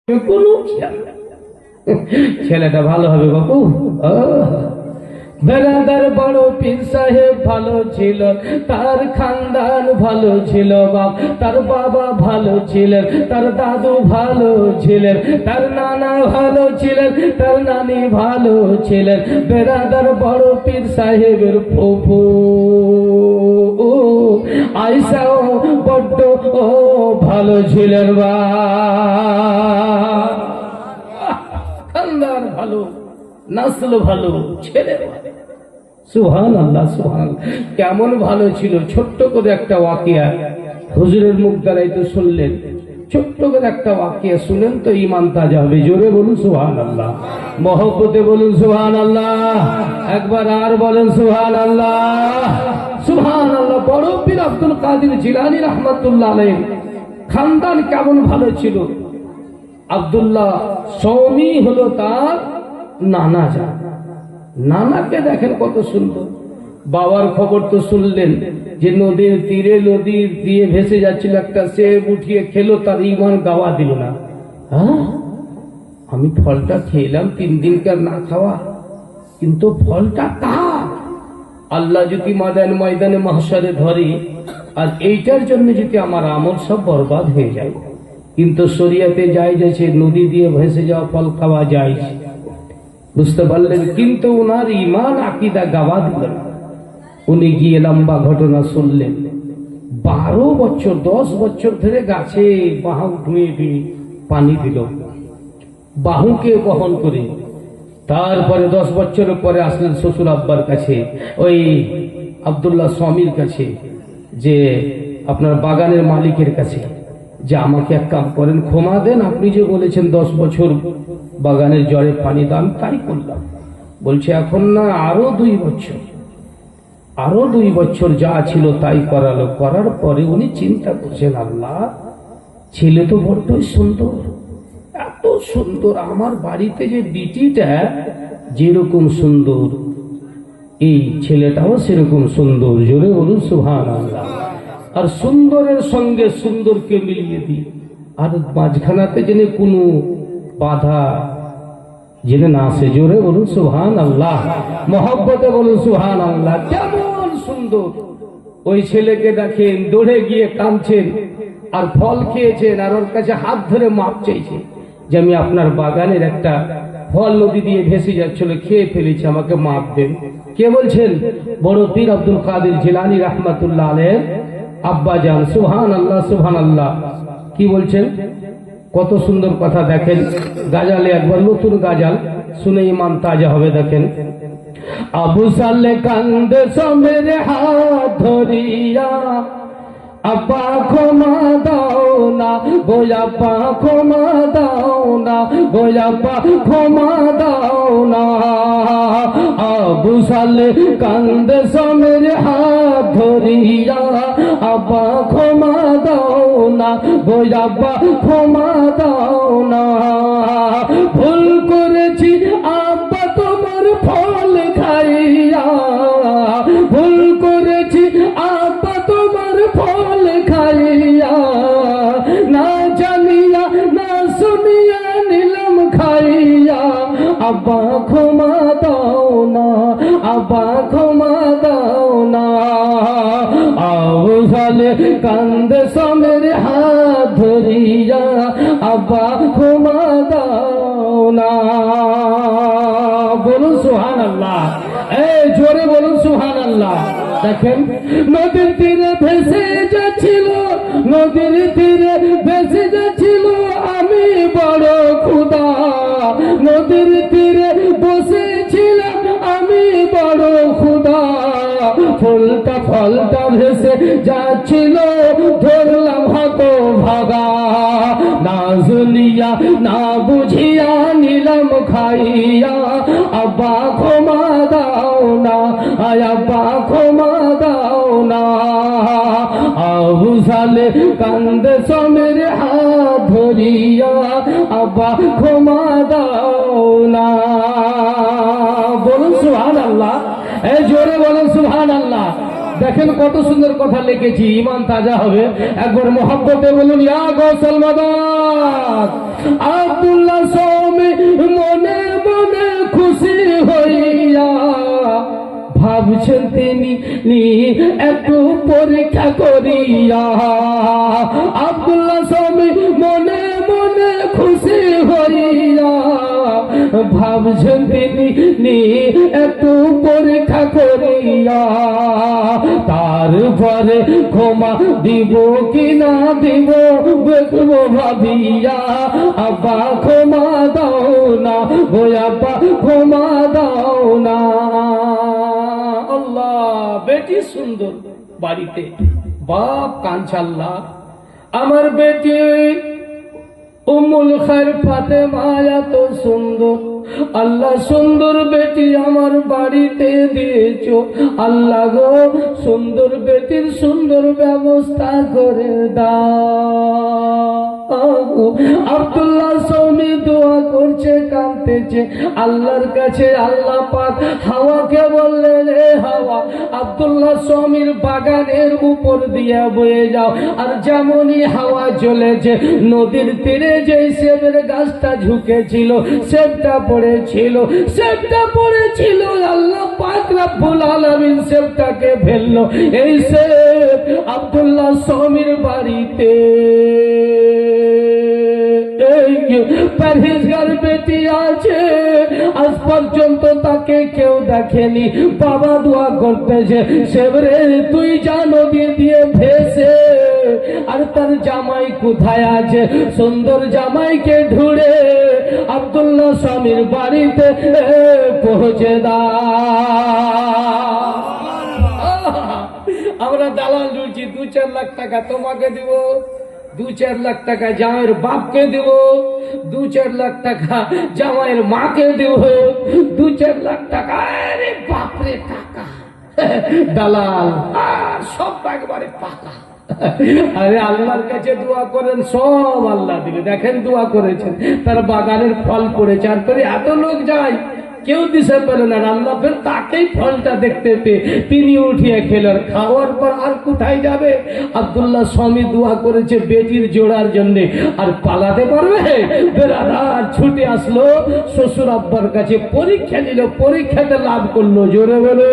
কোনো খেয়াল নেই। ছেলেটা ভালো হবে বাপু। বেরাদার বড় পীর সাহেব ভালো ছিল, তার খানদান ভালো ছিল, বাপ তার বাবা ভালো ছিলেন, তার দাদু ভালো ছিলেন, তার নানা ভালো ছিলেন, তার নানি ভালো ছিলেন। বেরাদার বড় পীর সাহেবের ফুফু আয়েশাও বড্ড ভালো ছিলেন। বা খানদান ভালো, নাসল ভালো, ছেলে ভালো। সুবহানাল্লাহ সুবহানাল্লাহ। কেমন ভালো ছিল। ছোট্ট করে একটা ওয়াকিয়া হুজুরের মুখ দ্বারাই তো শুনলেন। ছোট্ট করে একটা ওয়াকিয়া শুনেন তো ঈমান তাজা হবে। জোরে বলুন সুবহানাল্লাহ, মহব্বতে বলুন সুবহানাল্লাহ, একবার আর বলেন সুবহানাল্লাহ সুবহানাল্লাহ। বড় পীর আব্দুল কাদের জিলানী রাহমাতুল্লাহ আলাইহি খানদান কেমন ভালো ছিল। আব্দুল্লাহ সৌমি হলো তার নানা যান। নানাকে দেখেন কত সুন্দর। বাবার খবর তো শুনলেন যে নদীর তীরে নদী দিয়ে ভেসে যাচ্ছিল একটা, সে উঠিয়ে খেলো, তার ঈমান গাওয়া দিল না। হ্যাঁ, আমি ফলটা খেলাম 3 দিনকার না খাওয়া, কিন্তু ফলটা কার? আল্লাহ যদি ময়দানে মাহশারে ধরে আর এইটার জন্য যদি আমার আমল সব বরবাদ হয়ে যায়। কিন্তু শরিয়াতে যায় যে সে নদী দিয়ে ভেসে যাওয়া ফল খাওয়া যায়, বুঝতে পারলেন। কিন্তু ওনার ঈমান আকীদা গাওয়া দিল না। উনি গিয়ে লম্বা ঘটনা শুনলেন। 12 বছর 10 বছর ধরে গাছে বাহু ধুয়ে ধুয়ে পানি দিল, বাহুকে বহন করে। তারপরে 10 বছরের পরে আসলেন শ্বশুর আব্বার কাছে, ওই আব্দুল্লাহ স্বামীর কাছে, যে আপনার বাগানের মালিকের কাছে, যে আমাকে এক কাম করেন, ক্ষমা দেন, আপনি যে বলেছেন 10 বছর বাগানের জলে পানি দান, তাই করলাম। বলছে এখন না, আরো 2 বছর, আরো 2 বছর যা ছিল তাই করালো। করার পরে উনি চিন্তা করছেন, আল্লাহ ছেলে তো বড্ডই সুন্দর, এত সুন্দর, আমার বাড়িতে যে বিটিটা যেরকম সুন্দর, এই ছেলেটাও সেরকম সুন্দর। জোরে বলুন সুবহানাল্লাহ। আর সুন্দরের সঙ্গে সুন্দরকে মিলিয়ে দিই, আর মাঝখানাতে যেন কোনো বাধা যেন না আসে। জোরে বলুন সুবহানাল্লাহ, মহব্বতে বলুন সুবহানাল্লাহ। কেমন সুন্দর। ওই ছেলেকে দেখেন দৌড়ে গিয়ে কাঁদছেন, আর ফল খেয়েছেন, আর ওর কাছে হাত ধরে মাপ চাইছে যে আমি আপনার বাগানের একটা ফল নদী দিয়ে ভেসে যাচ্ছিল, খেয়ে ফেলেছি, আমাকে মাপ দেন। কে বলছেন? বড় পীর আব্দুল কাদের জিলানী রাহমাতুল্লাহ আলাইহি আব্বা জান। সুবহানাল্লাহ সুবহানাল্লাহ। কি বলছেন? কত সুন্দর কথা। দেখেন গাজালে একবার নতুন গাজাল শুনে ঈমান তাজা হবে। দেখেন, আবু সালে কান্দে সমের হাত ধরিয়া, আব্বা ক্ষমা দাও না গোয়াব্বা, ক্ষমা দাও না গোয়াব্বা, ক্ষমা দাও না। আবু সালে কান্দে সমের হাত ধরিয়া, আব্বা ক্ষমা দাও না গোয়াব্বা, ক্ষমা দাও না। ভুল করেছি আব্বা তোমার ফল খাইয়া, ভুল করেছি আব্বা তোমার ফল খাইয়া, না জানিয়া না শুনিয়া নিলাম খাইয়া, আব্বা ক্ষমা দাও না, আব্বা ক্ষমা দাও না। আবু সালে কান্দে সমের হাত ধরিয়া, আব্বা ক্ষমা দাও না। বলুন সুবহানাল্লাহ, এই জোরে বলুন সুবহানাল্লাহ। দেখেন নদীর তীরে ভেসে যাচ্ছিল, নদীর তীরে ভেসে যাচ্ছিল আমি বড় ক্ষুধা, নদীর তীরে বসেছিলাম আমি বড় ক্ষুধা। ফলটা ভেসে যাচ্ছিল, ধরলাম হত ভাগা, না শুনিয়া না বুঝিয়া নিলাম খাইয়া, আব্বা ক্ষমা দাও না, আব্বা ক্ষমা দাও না। আবু সালে কান্দে সমের হাত ধরিয়া, আব্বা ক্ষমা দাও না। বলুন সুবহানাল্লাহ, এই জোরে বলুন সুবহানাল্লাহ। দেখেন কত সুন্দর কথা লিখেছি, ঈমান তাজা হবে। একবার মহব্বতে বলুন ইয়া গৌসুল মাদাদ। ভাবছেন তিনি একটু পরীক্ষা করিয়া। আব্দুল্লাহ স্বামী মনে মনে খুশি হইয়া ভাবছেন তিনি একটু পরীক্ষা করিয়া, তারপরে ক্ষমা দিব কি না দিব দেখবো ভাবিয়া। আব্বা ক্ষমা দাও না, ও আব্বা ক্ষমা দাও না। আল্লাহ, বেটি সুন্দর বাড়িতে, বাপ কাঁদছে, আল্লাহ আমার বেটি উম্মুল খায়র ফাতেমা এত সুন্দর, আল্লাহ সুন্দর বেটি আমার বাড়িতে দিয়েছো, আল্লাহ গো সুন্দর বেটির সুন্দর ব্যবস্থা করে দাও। আব্দুল্লাহ স্বামী দোয়া করছে, কাঁদতেছে আল্লাহর কাছে। আল্লাহ পাক হাওয়াকে বললেন, রে হাওয়া আব্দুল্লাহ স্বামীর বাগানের উপর দিয়ে বয়ে যাও। আর যেমনই হাওয়া চলেছে, নদীর তীরে যে সেবের গাছটা ঝুঁকেছিল, সেবটা পড়েছিল, সেবটা পড়েছিল, আল্লাহ পাক রব্বুল আলামিন সেবটাকে ফেললো। এই সেব আব্দুল্লাহ স্বামীর বাড়িতে। পরহেজগার বেটি আছে, আজ পর্যন্ত তাকে কেউ দেখেনি। বাবা দোয়া করতেছে, সেবরে তুই যা নদী দিয়ে ভেসে, আর তার জামাই কোথায় আছে, সুন্দর জামাইকে ঢুড়ে আব্দুল্লাহ স্বামীর বাড়িতে পৌঁছে দাও। আমরা দালাল জুড়ছি, 2-4 লাখ টাকা তোমাকে দিব, 2-4 লাখ টাকা জামাইয়ের বাপকে দেব, 2-4 লাখ টাকা জামাইয়ের মাকে দেব, 2-4 লাখ টাকা। আরে বাপরে টাকা, দালাল আর সব একবারে পাকা। আরে আল্লাহর কাছে দোয়া করেন, সব আল্লাহ দিবে। দেখেন দোয়া করেছেন, তার বাগানের ফল পড়েছে, আর পরে এত লোক যায় কেউ দিতে পারে না। আল্লাহ ফের তাকেই ফলটা দেখতে পেয়ে তিনি উঠিয়ে খেলেন। খাওয়ার পর আর কোথায় যাবে? আব্দুল্লাহ স্বামী দোয়া করেছে বেটির জোড়ার জন্য, আর পালাতে পারবে? বেরাদার ছুটে আসলো শ্বশুর আব্বার কাছে, পরীক্ষা নিল, পরীক্ষাতে লাভ করলো। জোরে বলো,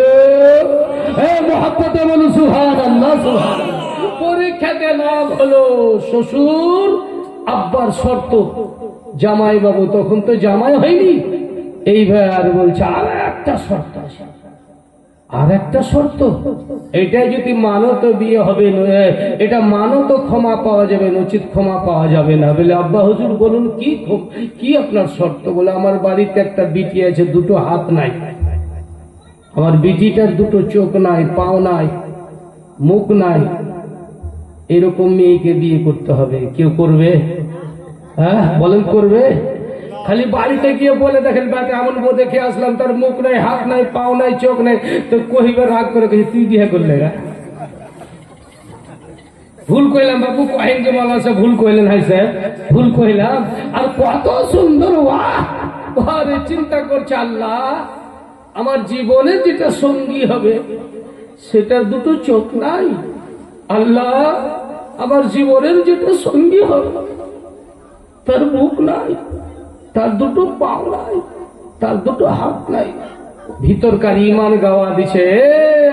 মহব্বতে বলো সুবহানাল্লাহ, সুবহানাল্লাহ। পরীক্ষাতে লাভ হলো। শ্বশুর আব্বার শর্ত, জামাই বাবু তখন তো জামাই হয়নি, এইবার বলছে আর একটা শর্ত আছে, আর একটা শর্ত, এটা যদি মানো তো বিয়ে হবে, এটা মানো তো ক্ষমা পাওয়া যাবে, নচিত ক্ষমা পাওয়া যাবে না। বলে আব্বা হুজুর বলুন কি আপনার শর্ত? বলে আমার বাড়িতে একটা বিটি আছে, 2টো হাত নাই, আমার বিটিটার 2টো চোখ নাই, পাও নাই, মুখ নাই, এরকম মেয়েকে বিয়ে করতে হবে। কেউ করবে? হ্যাঁ বলেন, করবে? খালি বাড়িতে গিয়ে বলে দেখেন বেটা এমন বউ দেখে আসলাম, তার মুখ নাই, হাত নাই, পাও নাই, চোখ নাই, তো কহিবার রাগ করে তুই বিয়ে করলে গা? ভুল কইলাম বাবু, কহেন যে মালাসা ভুল কইলেন, হাই স্যার ভুল কইলাম। আর কত সুন্দর ঘরে চিন্তা করছে, আল্লাহ আমার জীবনের যেটা সঙ্গী হবে সেটার 2টো চোখ নাই, আল্লাহ আমার জীবনের যেটা সঙ্গী হবে তার মুখ নাই, তার 2টো পাও নাই, তার 2টো হাত নাই। ভিতরকার ইমান গাওয়া দিছে,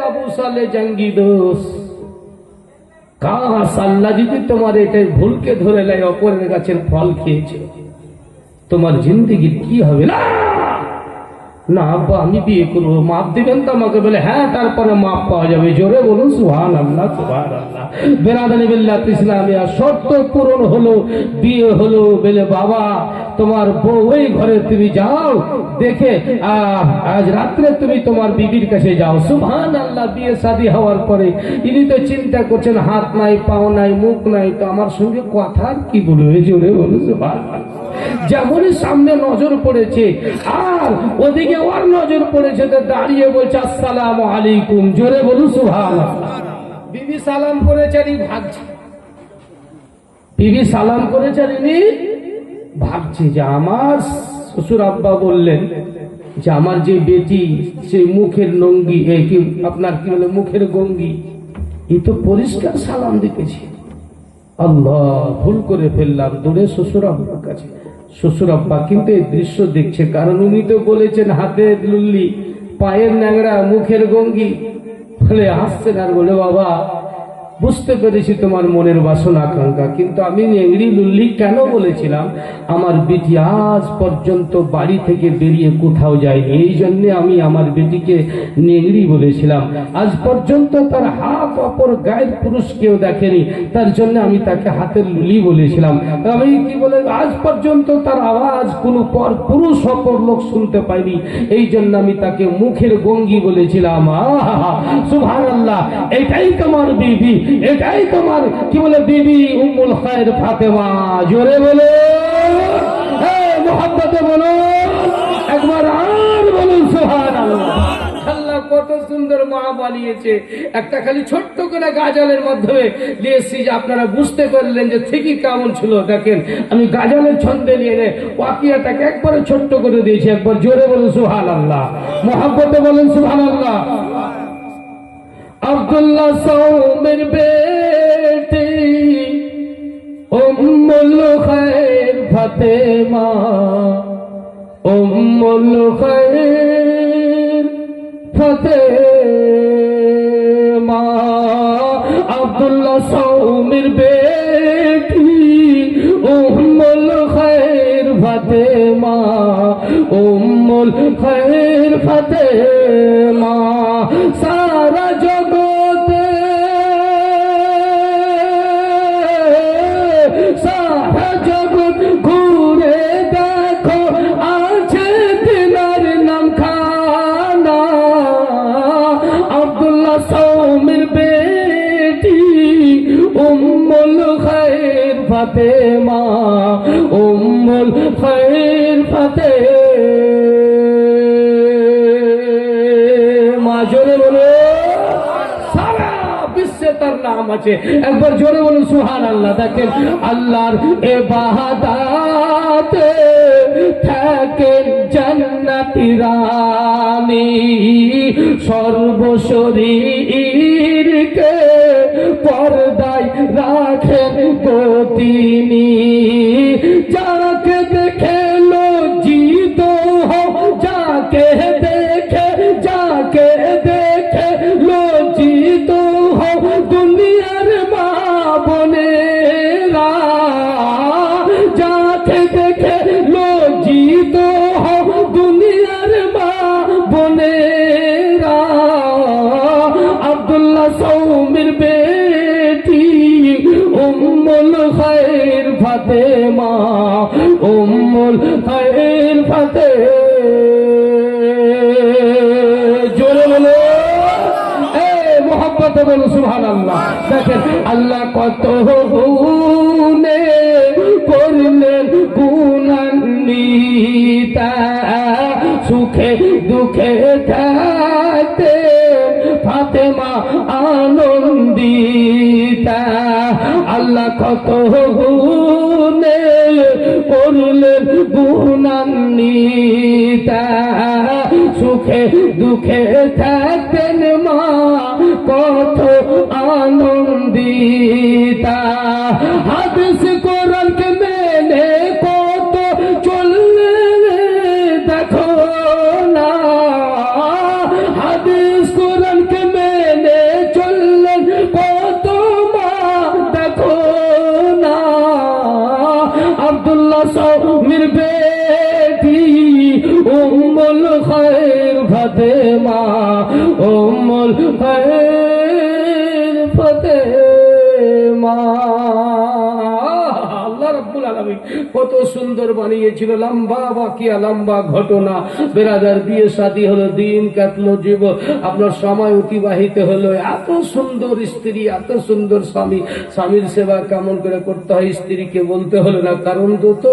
আবু সালে জঙ্গি দোষ কাস, আল্লাহ যদি তোমার এটাই ভুলকে ধরে লাই, অপরের গাছের ফল খেয়েছে, তোমার জিন্দেগির কি হবে? না না আব্বা আমি বিয়ে করবো, মাপ দিবেন তো আমাকে? বলে হ্যাঁ, তারপরে মাপ পাওয়া যাবে। জোরে বলুন সুবহানাল্লাহ, সুবহানাল্লাহ। বেরাদানি বিল্লাহ ইসলামিয়া শর্ত পূরণ হলো, বিয়ে হলো। বলে বাবা তোমার বউ ওই ঘরে তুমি যাও, দেখে আজ রাত্রে তুমি তোমার বিবির কাছে যাও। সুবহানাল্লাহ। বিয়ে শাদী হওয়ার পরে ইনি তো চিন্তা করছেন, হাত নাই, পাও নাই, মুখ নাই, তো আমার সঙ্গে কথা কি বলবে? জোরে বলুন সুবহানাল্লাহ। যেমনই সামনে নজর পড়েছে, আর ওদিকে ওর নজর পড়েছে, তো দাঁড়িয়ে বলছে আসসালামু আলাইকুম। জোরে বলুন সুবহানাল্লাহ। বিবি সালাম করেছেন, ভাবছে, বিবি সালাম করেছেন, ভাবছে যে আমার শ্বশুর আব্বা বললেন যে আমার যে বেটি সেই মুখের নঙ্গি, আপনার কি বলে মুখের গঙ্গি, এই তো পরিষ্কার সালাম দিতেছে। আল্লাহ ভুল করে ফেললাম, দূরে শ্বশুর আব্বার কাছে। শ্বশুর আব্বা কিন্তু এই দৃশ্য দেখছে, কারণ উনি তো বলেছেন হাতের লুল্লি, পায়ের ন্যাংরা, মুখের গঙ্গি। বলে হাসছেন আর বলে, বাবা বুঝতে পেরেছি তোমার মনের বাসনা আকাঙ্ক্ষা, কিন্তু আমি নেংড়ি লুল্লি কেন বলেছিলাম? আমার বেটি আজ পর্যন্ত বাড়ি থেকে বেরিয়ে কোথাও যায়নি, এই জন্য আমি আমার বেটিকে নেংড়ি বলেছিলাম। আজ পর্যন্ত তার হাত অপর গায়ের পুরুষ কেউ দেখেনি, তার জন্য আমি তাকে হাতের লুলি বলেছিলাম। আমি কি বলে, আজ পর্যন্ত তার আওয়াজ কোনো পর পুরুষ অপর লোক শুনতে পাইনি, এই জন্য আমি তাকে মুখের গঙ্গি বলেছিলাম। সুবহানাল্লাহ, এটাই তোমার বিবি, এটাই তোমার কি বলে বিবি উম্মুল খায়ের ফাতেমা। জোরে বলো, মোহাব্বতে বলো, একবার আর বলুন সুবহানাল্লাহ। আল্লাহ কত সুন্দর মা বানিয়েছে। একটা খালি ছোট্ট করে গাজালের মাধ্যমে দিয়েছি যে আপনারা বুঝতে পারলেন যে ঠিকই কেমন ছিল। দেখেন আমি গাজালের ছন্দে নিয়ে ওয়াকিয়াটাকে একবারে ছোট্ট করে দিয়েছি। একবার জোরে বলুন সুবহানাল্লাহ, মোহাব্বতে বলুন সুবহানাল্লাহ। আব্দুল্লাহ সৌমের বেটি উম্মুল খায়ের ফাতেমা, উম্মুল খায়ের ফাতেমা। আব্দুল্লাহ সৌমের বেটি উম্মুল খায়ের ফাতেমা, উম্মুল খায়ের ফাতেমা। সারা জগতে, সারা জগৎ ঘুরে দেখো আছে তিনার নাম খানা। আব্দুল্লাহ সৌমের বেটি উম্মুল খায়ের ফাতেমা, উম্মুল খায়ের ফাতেমা। জোরে বলো, সারা বিশ্বে তার নাম আছে। একবার জোরে বলুন সুবহানাল্লাহ। দেখেন আল্লাহর ইবাদতে থাকেন জান্নাতি রানী, সর্বশরীরকে পর্দায় রাখেন গো তিনি। যাকে দেখে লজ্জিত হও, যাকে দেখে, যাকে দেখে লজ্জিত হও দুনিয়ার মা বোনেরা। যাকে দেখে লজ্জিত হও দুনিয়ার মা বোনেরা। আব্দুল্লাহ সৌমের বেটি উম্মুল খায়ের ফাতেমা, উম্মুল খায়ের ফাতেমা। জোরে বলো, মোহাব্বতে বলো সুবহানাল্লাহ। দেখেন আল্লাহ কত গুণে করলেন গুণান্বিতা, সুখে দুঃখে থাকতে ফাতেমা আনন্দিতা। আল্লাহ কত গুণে করলেন গুণান্বিতা, সুখে দুঃখে থাকতেন মা কত আনন্দিতা। হাদিস কোরআনকে মেনে কত চললে দেখো না, হাদিস কোরআনকে মেনে চললেন কত মা দেখো না। আব্দুল্লাহ সৌমের বেটি উম্মুল খায়ের ফাতেমা, উম্মুল খায়ের ফাতেমা। আল্লাহ রাব্বুল আলামিন কত সুন্দর বানিয়েছিল। লম্বা বাকিয়া, লম্বা ঘটনা। বেরাদার বিয়ে শাদী হলো, দিন কাটলো, জীবন আপনার সময় অতিবাহিত হলো। এত সুন্দর স্ত্রী, এত সুন্দর স্বামী। স্বামীর সেবা কেমন করে করতে হয় স্ত্রীকে বলতে হলো না, কারণ তো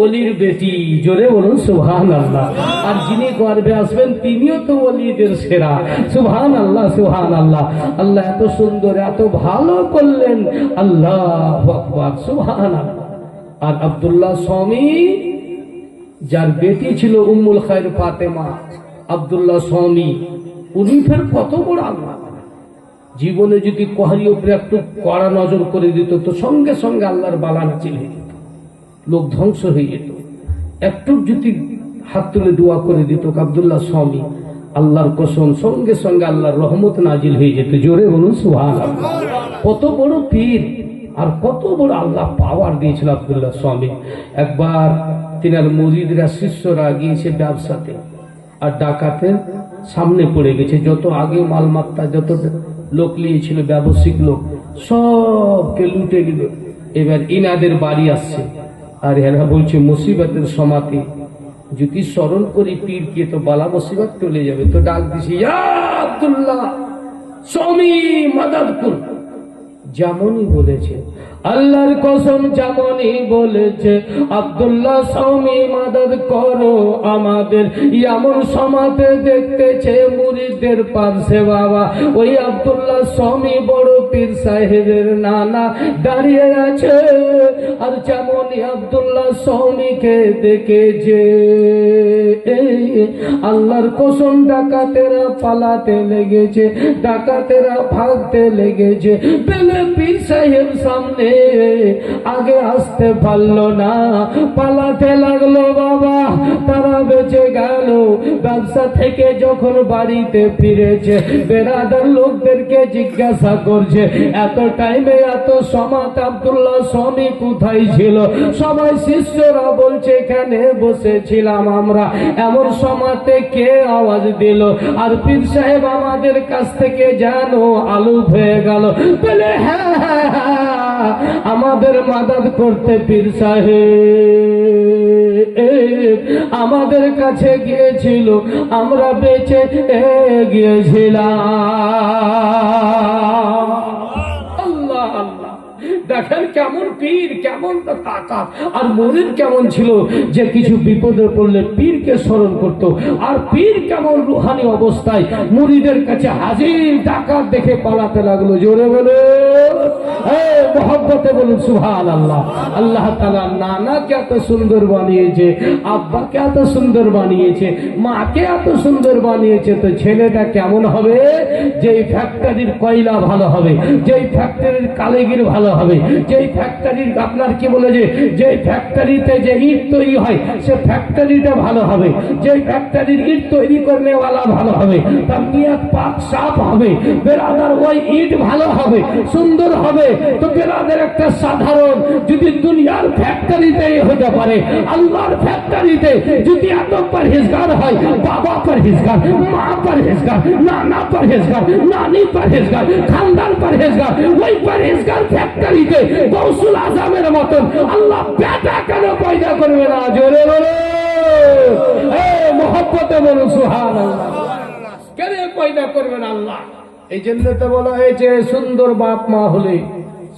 অলির বেটি। জোরে বলুন সুবহানাল্লাহ। আর যিনি গর্ভে আসবেন তিনিও তো অলিদের সেরা। সুবহানাল্লাহ, সুবহানাল্লাহ। আল্লাহ এত সুন্দর, এত ভালো করলেন। আল্লাহু আকবার, সুবহানাল্লাহ। আর আব্দুল্লাহ স্বামী, যার বেটি ছিল উম্মুল খায়ের ফাতেমা, আব্দুল্লাহ স্বামী, উনি ফের কত বড় আল্লাহ। জীবনে যদি কোহারির উপরে একটু কড়া নজর করে দিত তো সঙ্গে সঙ্গে আল্লাহর বালান চিনে দিত, লোক ধ্বংস হয়ে যেত। একটু যদি হাত তুলে দোয়া করে দিত আব্দুল্লাহ স্বামী, আল্লাহর কসম, সঙ্গে সঙ্গে আল্লাহর রহমত নাজিল হয়ে যেত। জোরে বলুন সুবহানাল্লাহ। কত বড় পীর আর কত বড় আল্লাহ পাওয়ার দিয়েছিল আব্দুল্লাহ স্বামী। একবার তিনার মুরিদরা শিষ্যরা গিয়েছে ব্যবসাতে, আর ডাকাতের সামনে পড়ে গেছে। যত আগে মালমাত্তা যত লোক নিয়েছিল ব্যবসায়িক লোক সবকে লুটে নিল। এবার ইনাদের বাড়ি আসছে, আর এরা বলছে মুসিবতের সমাধি, যদি স্মরণ করি পীরকে তো বালা মুসিবত চলে যাবে। তো ডাক দিছি, ইয়া আব্দুল্লাহ স্বামী মাদাদ কুর। যেমনই বলেছে, আল্লাহর কসম যেমনই বলেছে, আব্দুল্লাহ স্বামী মাদাদ করো আমাদের। এমন সমাতে দেখতেছে মুরিদদের পাশে বাবা ওই আব্দুল্লাহ স্বামী বড় পীর সাহেবের নানা দাঁড়িয়ে আছে। আর যেমনই আব্দুল্লাহ স্বামীকে দেখেছে, আল্লাহর কসম ডাকাতেরা পালাতে লেগেছে, ডাকাতেরা ভাগতে লেগেছে। পেলে পীর সাহেব সামনে আগে আসতে পারলো না, পালাতে লাগলো বাবা। তারা বেঁচে গেল। ব্যবসা থেকে যখন বাড়িতে ফিরেছে, বেরাদার লোকদেরকে জিজ্ঞাসা করছে, এত টাইমে এত সমাত আব্দুল্লাহ স্বামী কোথায় ছিল? সবাই শিষ্যরা বলছে, এখানে বসেছিলাম আমরা। এমন সমাতে কে আওয়াজ দিল? আর পীর সাহেব আমাদের কাছ থেকে যেন আলু হয়ে গেল। বলে হ্যাঁ হ্যাঁ হ্যাঁ, আমাদের মাদাদ করতে পীর সাহেব আমাদের কাছে গিয়েছিল, আমরা বেঁচে গিয়েছিলাম। আল্লাহ আল্লাহ, দেখেন কেমন পীর, কেমন তাকাত। আর মুরিদ কেমন ছিল যে কিছু বিপদে পড়লে পীরকে স্মরণ করত। আর পীর কেমন রুহানি অবস্থায় মুরিদের কাছে হাজির, ডাকাত দেখে পালাতে লাগলো। জোরে বলে মহব্বতে বলুন সুবহানাল্লাহ। আল্লাহ তাআলা নানাকে এত সুন্দর বানিয়েছে, আব্বাকে এত সুন্দর বানিয়েছে, মাকে এত সুন্দর বানিয়েছে, তো ছেলেটা কেমন হবে? যেই ফ্যাক্টরির কয়লা ভালো হবে, যেই ফ্যাক্টরির কালেগির ভালো হবে, যেই ফ্যাক্টরির আপনার কি বলে যে ফ্যাক্টরিতে যে ইট তৈরি হয় সে ফ্যাক্টরিটা ভালো হবে, যেই ফ্যাক্টরির ইট তৈরি করনেওয়ালা ভালো হবে, তার নিয়ত পাক সাফ হবে, বেরাদার ওই ইট ভালো হবে, সুন্দর হবে। তো বেরাদার একটা সাধারণ যদি দুনিয়ার ফ্যাক্টরিতে হতে পারে, আল্লাহর ফ্যাক্টরিতে যদি এত পরহেজগার হয়, বাবা পরহেজগার, মা পরহেজগার, নানা পরহেজগার, নানি পরহেজগার, খানদান পরহেজগার, ওই পরহেজগার ফ্যাক্টরিতে গৌসুল আজমের মতন আল্লাহ বেটা কেন পয়দা করবে না? জোরে বলো মহব্বতে বলো সুবহানাল্লাহ। কেন পয়দা করবেন আল্লাহ? এই জন্য তো বলা হয়েছে, সুন্দর বাপ মা হলে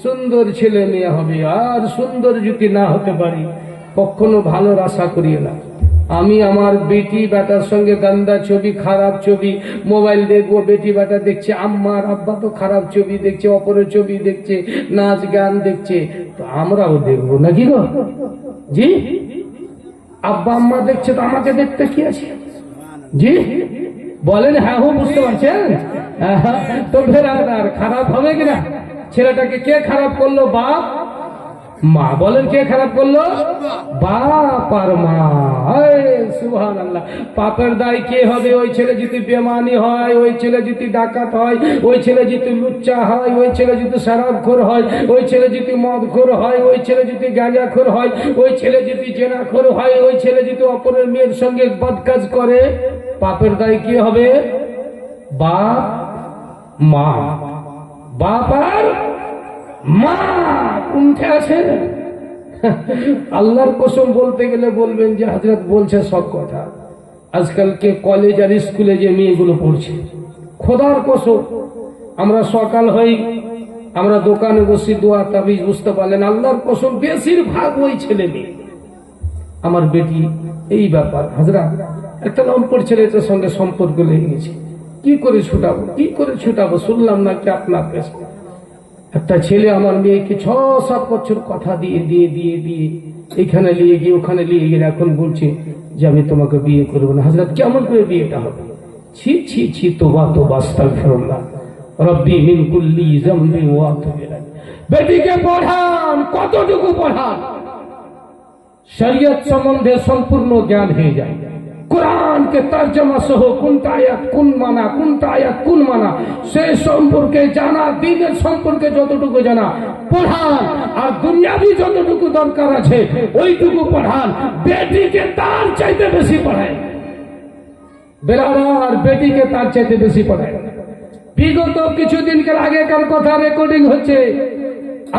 সুন্দর ছেলে মেয়ে হবে। আর সুন্দর যদি না হতে পারি, কখনো ভালোর আশা করিও না। আমি আমার বেটি বেটার সঙ্গে গান্দা ছবি, খারাপ ছবি, মোবাইল দেখবো, বেটি বেটা দেখছে, আম্মার আব্বা তো খারাপ ছবি দেখছে, অপরের ছবি দেখছে, নাচ গান দেখছে, তো আমরাও দেখবো নাকি গো? জি, আব্বা আম্মা দেখছে, তো আমাকে দেখতে কি আছে? জি বলেন, হ্যাঁ বুঝতে পারছেন? তো বেরাদার খারাপ হবে কিনা? ছেলেটাকে কে খারাপ করলো? বাপ মা। বলেন কে খারাপ করলো? বাপ আর মা। সুবহানাল্লাহ। পাপের দায় কে হবে? ওই ছেলে যদি বেমানি হয়, ওই ছেলে যদি ডাকাত হয়, ওই ছেলে যদি লুচ্চা হয়, ওই ছেলে যদি শরাবখোর হয়, ওই ছেলে যদি মদখোর হয়, ওই ছেলে যদি গাঁজাখোর হয়, ওই ছেলে যদি জেনাখোর হয়, ওই ছেলে যদি অপরের মেয়ের সঙ্গে বদকাজ করে, পাপের দায় কে হবে? বাপ মা। বাপ আর মা উঠে আছে। আল্লাহর কসম বলতে গেলে বলবেন যে হযরত বলছে সব কথা। আজকালকে কলেজ আর স্কুলে যে মেয়েগুলো পড়ছে, খোদার কসম, আমরা সকাল হই, আমরা দোকানে বসি, দোয়া তাবিজ, বুঝতে পারলেন? আল্লাহর কসম বেশিরভাগ ওই ছেলে মেয়ে। আমার বেটি এই ব্যাপার, হযরত একটা নম্বর ছেলেটার সঙ্গে সম্পর্ক লেগে গেছে, কি করে ছুটাবো, কি করে ছুটাবো? শুনলাম নাকি আপনার কাছে একটা ছেলে আমার মেয়েকে 6-7 বছর কথা দিয়ে দিয়ে দিয়ে দিয়ে এখানে নিয়ে গিয়ে ওখানে নিয়ে গিয়ে এখন বলছে যে আমি তোমাকে বিয়ে করবো না। হযরত কেমন করে বিয়েটা হবে? ছি ছি ছি, তোবা তোবা, আস্তাগফিরুল্লাহ, রব্বি মিন কুল্লি যামবি ওয়া আতুবু ইলাইহি। বেটিকে পড়ান, কতটুকু পড়ান শরীয়ত সম্বন্ধে সম্পূর্ণ জ্ঞান হয়ে যায়। কোরআনকে তর্জমা সহ কোনটা আয়াত কোন মানা, কোনটা আয়াত কোন মানা, সে সম্পর্কে জানা, দ্বীনের সম্পর্কে যতটুকু জানা পড়ান, আর দুনিয়াবি যতটুকু দরকার আছে ওইটুকু পড়ান। বেটিকে তার চাইতে বেশি পড়ায়, বেরাদার বেটিকে তার চাইতে বেশি পড়ায়। বিগত কিছুদিনকার আগেকার কথা রেকর্ডিং হচ্ছে।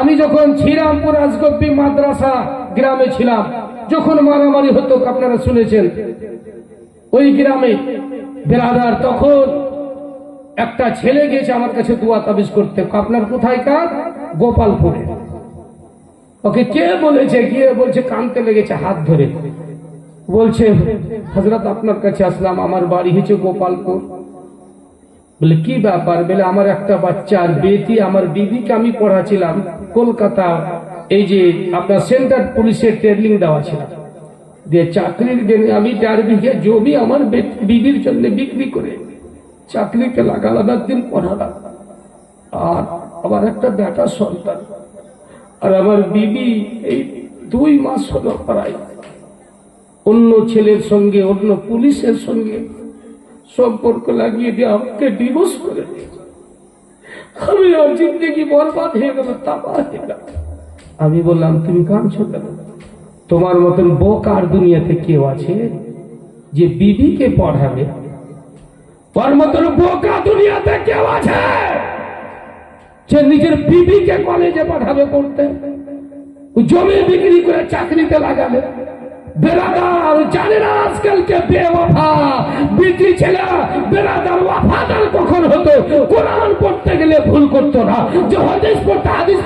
আমি যখন শ্রীরামপুর আজগব্বি মাদ্রাসা গ্রামে ছিলাম, যখন মারামারি হতো আপনারা শুনেছেন, ওই গ্রামে বেরাদার তখন একটা ছেলে গেছে আমার কাছে দোয়া তাবিজ করতে। আপনার কোথায় কাজ? গোপালপুরে। ওকে কে বলেছে? গিয়ে বলছে কানতে লেগেছে হাত ধরে, বলছে হযরত আপনার কাছে আসলাম, আমার বাড়ি হচ্ছে গোপালপুর। বলে কি ব্যাপার? বলে আমার একটা বাচ্চা আর বেটি, আমার বিবিকে আমি পড়াছিলাম কলকাতা, এই যে আপনার সেন্ট্রাল পুলিশের ট্রেনিং দেওয়া ছিল, দিয়ে চাকরির জন্য আমি 4 বিঘে জমি আমার বিবির জন্য বিক্রি করে চাকরিতে লাগালাম, একদিন পড়ালাম। আর আমার একটা বেটা সন্তান, আর আমার বিবি এই 2 মাস হলো প্রায় অন্য ছেলের সঙ্গে, অন্য পুলিশের সঙ্গে সম্পর্ক লাগিয়ে দিয়ে আমাকে ডিভোর্স করে দিয়েছে। আমি আর জিন্দগি বরবাদ হয়ে গেল, তাবাহ হয়ে গেল। আমি বললাম তুমি কাঁদছো কেন? তোমার মতন বোকা আর দুনিয়াতে কেউ আছে যে বিবিকে পড়াবে? তোর মতন বোকা দুনিয়াতে কেউ আছে যে নিজের বিবিকে কলেজে পাঠাবে পড়তে, জমি বিক্রি করে চাকরিতে লাগাবে? বেরাদার জানে না আজকালকে বেওয়াফা বিক্রি ছেলে বেরাদার ওয়াফাদার কখন হতো? কোরআন পড়তে গেলে ভুল করতো না, যে হাদিস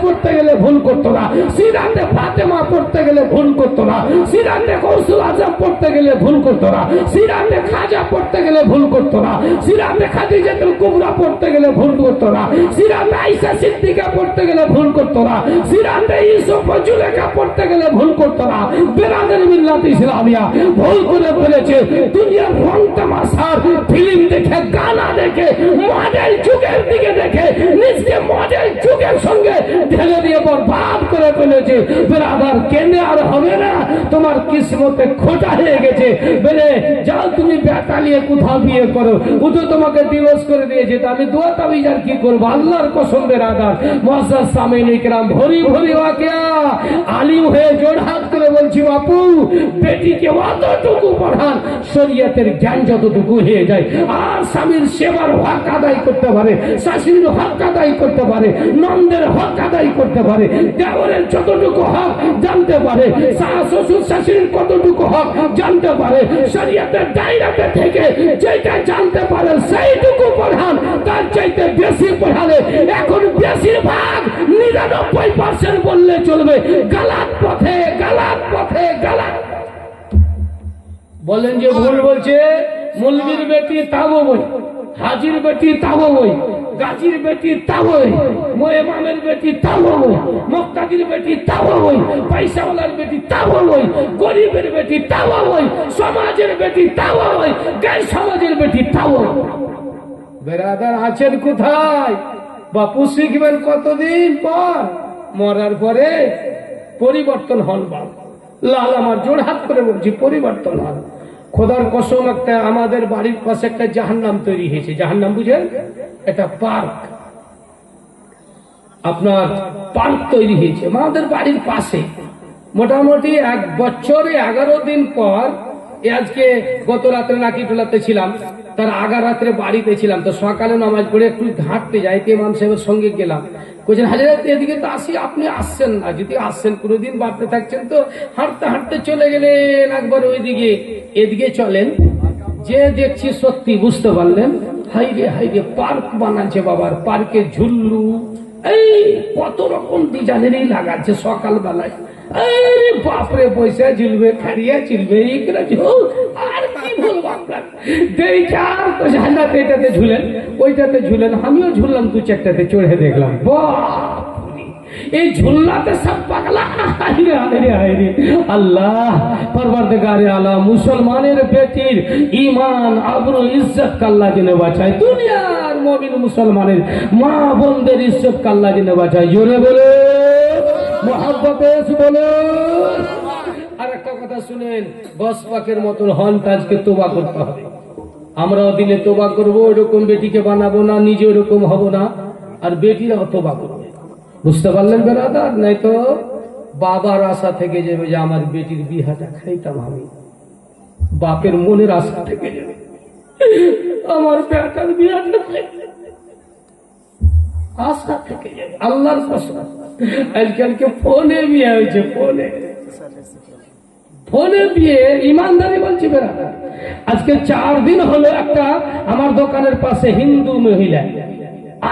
পড়তে গেলে ভুল করতো না, সিরাতে ফাতেমা পড়তে গেলে ভুল করতো না, সিরাতে গৌসুল আজম পড়তে গেলে ভুল করতো না, সিরাতে খাজা পড়তে গেলে ভুল করতো না, সিরাতে খাদিজাতুল কুবরা পড়তে গেলে ভুল করতো না, সিরাতে আয়েশা সিদ্দিকা পড়তে গেলে ভুল করতো না, সিরাতে ইউসুফ ও জুলেখা পড়তে গেলে ভুল করতো না। বেরাদার মিল্লাত ইসলামিয়া ভুল করে ফেলেছে। দুনিয়ার রং তামাশার ফিল্ম দেখে, গানা দেখে, মডেল যুগের দিকে দেখে নিজকে মডেল যুগের সঙ্গে ঢেলে দিয়ে বরবাদ করে ফেলেছে। বেরাদার কেনে আর হবে না, তোমার কিসমতে খোটা হয়ে গেছে। বলে যাও তুমি বেটা নিয়ে কোথাও বিয়ে করো, ও তো তোমাকে ডিভোর্স করে দিয়েছে, তাহলে দোয়া তাবিজ আর কি করবো? আল্লাহর কসম বেরাদার মুআজ্জাজ সামিন ইকরাম, ভরি ভরি ওয়াকিয়া আলিম হয়ে জোড়হাত করে বলছি বাপু, বেটিকে অতটুকু পড়ান শরীয়তের জ্ঞান যতটুকু হয়ে যায়, আর স্বামীর সেবার হক আদায় করতে পারে, শাশুড়ির হক আদায় করতে পারে, নন্দের হক আদায় করতে পারে, দেওরের যতটুকু হক জানতে পারে, শ্বশুর শাশুড়ির কতটুকু হক জানতে পারে, শরীয়তের দায়রাতে থেকে যেটা জানতে পারে সেইটুকু পড়ান। তার চাইতে বেশি পড়ালে এখন বেশিরভাগ 99% বললে চলবে গালাত পথে, গালাত পথে, গালাত। বলেন যে ভুল বলছে, মৌলবীর বেটি তাবো বই, হাজির বেটি তাবো বই, গাজীর বেটি তাবো বই, মোয়েমামের বেটি তাবো বই, মুক্তাদির বেটি তাবো বই, পয়সাওয়ালার বেটি তাবো বই, গরিবের বেটি তাবো বই, সমাজের বেটি তাবো বই, গাই সমাজের বেটি তাবো। বেরাদার আছেন কোথায়? বাপু শিখবেন কতদিন পর? মরার পরে পরিবর্তন হন বাপ। লাল আমার জোড় হাত করে বলছি পরিবর্তন হন। খোদার কসম, একটা আমাদের বাড়ির পাশে একটা জাহান্নাম তৈরি হয়েছে। জাহান্নাম বুঝেন? এটা পার্ক, আপনার পার্ক তৈরি হয়েছে আমাদের বাড়ির পাশে। মোটামুটি 1 বছর 11 দিন পর, আজকে গত রাত্রে নাকিটুলাতে ছিলাম, তার আগা রাত্রে বাড়িতে ছিলাম, তো সকালে নামাজ পড়ে একটু হাঁটতে যাই, ইমাম সাহেবের সঙ্গে গেলাম। বলছেন হাজরাত এদিকে তো আসি, আপনি আসছেন না, যদি আসছেন কোনোদিন বাড়তে থাকছেন তো হাঁটতে হাঁটতে চলে গেলেন একবার ওইদিকে, এদিকে চলেন। যে দেখছি সত্যি বুঝতে পারলেন, হাইরে হাইরে পার্ক বানাচ্ছে বাবার, পার্কে ঝুল্লু এই কত রকম ডিজাইনেরই লাগাচ্ছে সকালবেলায়। বাপরে পয়সা ঝুলবে, খারিয়া ঝুলবে, আর কি বলবো আপনার। এটাতে ঝুলেন, ওইটাতে ঝুলেন, আমিও ঝুললাম 2-4টাতে চড়ে দেখলাম। এই ঝুলনাতে সব পাগলা। আল্লাহ পরবর্তীকারে আলা মুসলমানের বেটির ইমান আবরু ইজ্জত কাল্লা জেনে বাঁচায়, দুনিয়ার মুমিন মুসলমানের মা বোনদের ইজ্জত কাল্লা জেনে বাঁচায়। জোরে বলে মোহাব্বতে বলে। আর একটা কথা কথা শুনেন, বস পাকের মতন হন, আজকে তোবা করতে হবে। আমরাও দিলে তোবা করবো, ওইরকম বেটিকে বানাবো না, নিজে ওরকম হব না, আর বেটিরাও তোবা করবে। বুঝতে পারলেন বেরাদার? নাই তো বাবার আশা থেকে যাবে যে আমার বেটির বিহাটা খাইতাম আমি, বাপের মনের আশা থেকে যাবে আমার বেটার বিহাটা খাইতাম, আশা থেকে যাবে। আল্লাহর কসম, আজকালকে ফোনে বিয়ে হয়েছে, ফোনে ফোনে বিয়ে। ইমানদারি বলছি বেরাদার, আজকে 4 দিন হলো একটা আমার দোকানের পাশে হিন্দু মহিলা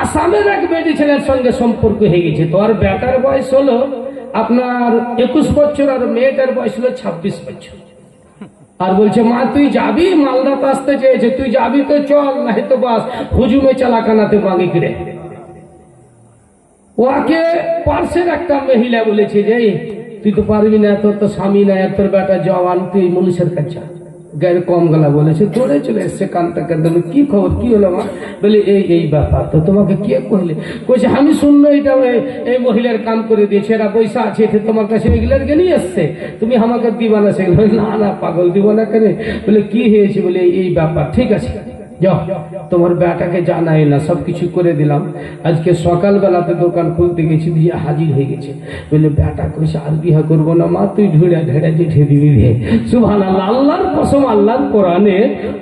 আসামের এক বেটি ছেলের সঙ্গে সম্পর্ক হয়ে গেছে। তো আর বেটার বয়স হলো আপনার 21 বছর, আর মেয়েটার বয়স হলো 26 বছর। আর বলছে, মা তুই যাবি, মালদা তো আসতে চেয়েছে, তুই যাবি তো চল, না তো বাস হুজুমে চালাকানাতে মাগে কিরে। ওকে পার্সের একটা মহিলা বলেছে যে তুই তো পারবি না, তোর তো স্বামী না, তোর বেটা জওয়ান, তুই মানুষের কাছে। গায়ের কম গলা বলেছে, দৌড়ে চলে এসছে কানটা কান্দে, কি খবর, কি হলো মা? বলে এই ব্যাপার। তো তোমাকে কে কইলে? কইছে আমি শুনলো এটা এই মহিলার কাম করে দিয়েছে, এরা পয়সা আছে, তোমার কাছে এগুলারকে নিয়ে এসছে, তুমি আমাকে দিবা না সেগুলো? না না পাগল, দিব না কেন? বলে কি হয়েছে? বলে এই ব্যাপার। ঠিক আছে যাও, তোমার বেটাকে জানাই না, সবকিছু করে দিলাম। আজকে সকালবেলাতে দোকান খুলতে গেছি, দিয়ে হাজির হয়ে গেছে। বলে বেটা কইছে আর বিহা করবো না মা, তুই ঢুড়া ঢেড়া জিঠে দিবি রে। সুবহানাল্লাহ, আল্লাহর কসম, আল্লাহর কোরআনে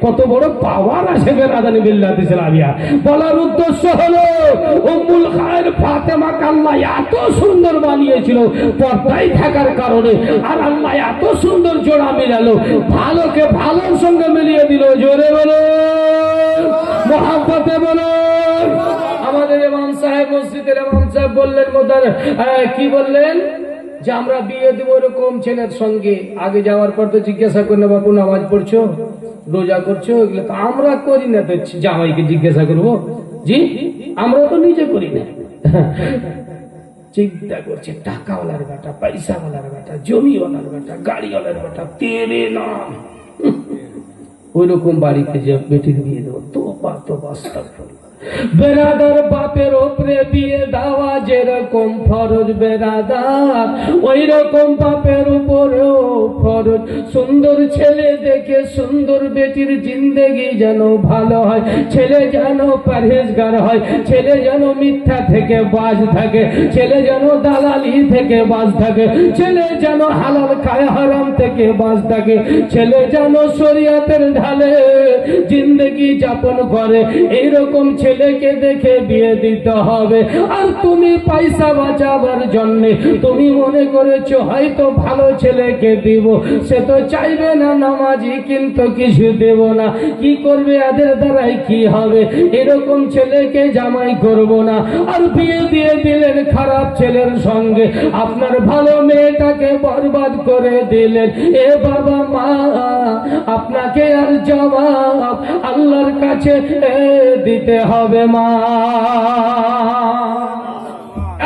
কত বড় পাওয়ার আছে বেরাদানি বিল্লাহি ইসলামিয়া। বলার উদ্দেশ্য হলো উম্মুল খায়ের ফাতেমাকে আল্লাহ এত সুন্দর বানিয়েছিল পর্দায় থাকার কারণে, আর আল্লাহ এত সুন্দর জোড়া মিলালো, ভালোকে ভালোর সঙ্গে মিলিয়ে দিল। জোরে বলো মোহাম্মতে বলুন। আমাদের ইমাম সাহেব, মসজিদের ইমাম সাহেব বললেন, কি বললেন? যে আমরা বিয়ে দেবো এরকম ছেলের সঙ্গে। আগে যাওয়ার পর তো জিজ্ঞাসা করলে, বাপু নামাজ পড়ছো, রোজা করছো? এগুলো তো আমরা করি না, তো জামাইকে জিজ্ঞাসা করবো? জি, আমরা তো নিজে করি না। চিন্তা করছে টাকাওয়ালার বেটা, পয়সাওয়ালার বেটা, জমিওয়ালার বেটা, গাড়িওয়ালার বেটা, তেরে না ওই রকম বাড়িতে যে বেটির বিয়ে দেবো। তো বেরাদার, বাপের ওপরে বিয়ে দেওয়া যেরকম ফরজ বেরাদার, ওই রকম বাপের উপরেও ফরজ। সুন্দর ছেলে দেখে সুন্দর বেটির জিন্দেগি যেন ভালো হয়, ছেলে যেন পরহেজগার হয়, ছেলে যেন মিথ্যা থেকে বাজ থাকে, ছেলে যেন দালালি থেকে বাজ থাকে, ছেলে যেন হালাল খায়, হারাম থেকে বাজ থাকে, ছেলে যেন শরীয়তের ঢালে জিন্দেগি যাপন করে। এইরকম ছেলেকে দেখে বিয়ে দিতে হবে। আর তুমি পয়সা বাঁচাবার জন্য তুমি মনে করেছো হয়তো ভালো ছেলেকে দিব, সে তো চাইবে না নামাজি, কিন্তু কিছু দেব না, কি করবে, এদের দ্বারাই কি হবে? এরকম ছেলেকে জামাই করব না। আর বিয়ে দিয়ে দিলেন খারাপ ছেলের সঙ্গে, আপনার ভালো মেয়েটাকে বরবাদ করে দিলেন। এ বাবা মা, আপনাকে আর জবাব আল্লাহর কাছে দিতে হবে মা,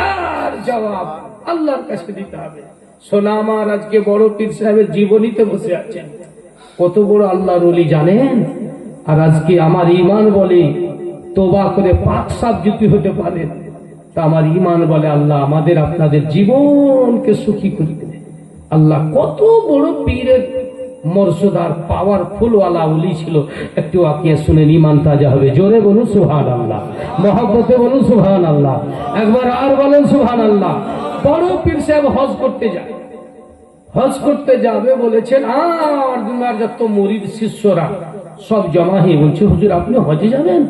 আর জবাব আল্লাহর কাছে দিতে হবে। সোনা আমার, আজকে বড় পীর সাহেবের জীবনীতে বসে আছেন, কত বড় আল্লাহর ওলি জানেন? আর আজকে আমার ঈমান বলে তোবা করে পাক সাফ যদি হতে পারে, তা আমার ঈমান বলে আল্লাহ আমাদের আপনাদের জীবনকে সুখী করে দেবে। আল্লাহ কত বড় পীরের মর্যাদার পাওয়ারফুল ওয়ালা ওলি ছিল। একটু আকিয়া শুনেন, ঈমান তাজা হবে। জোরে বলুন সুবহানাল্লাহ, মহব্বতে বলুন সুবহানাল্লাহ, একবার আর বলেন সুবহানাল্লাহ। বড় পীর সাহেব হজ করতে যায়, হজ করতে যাবে বলেছেন, আর দুনিয়ার যত মুরিদ শিষ্যরা সব জমা হয়ে বলছে, হুজুর আপনি হজে যাবেন?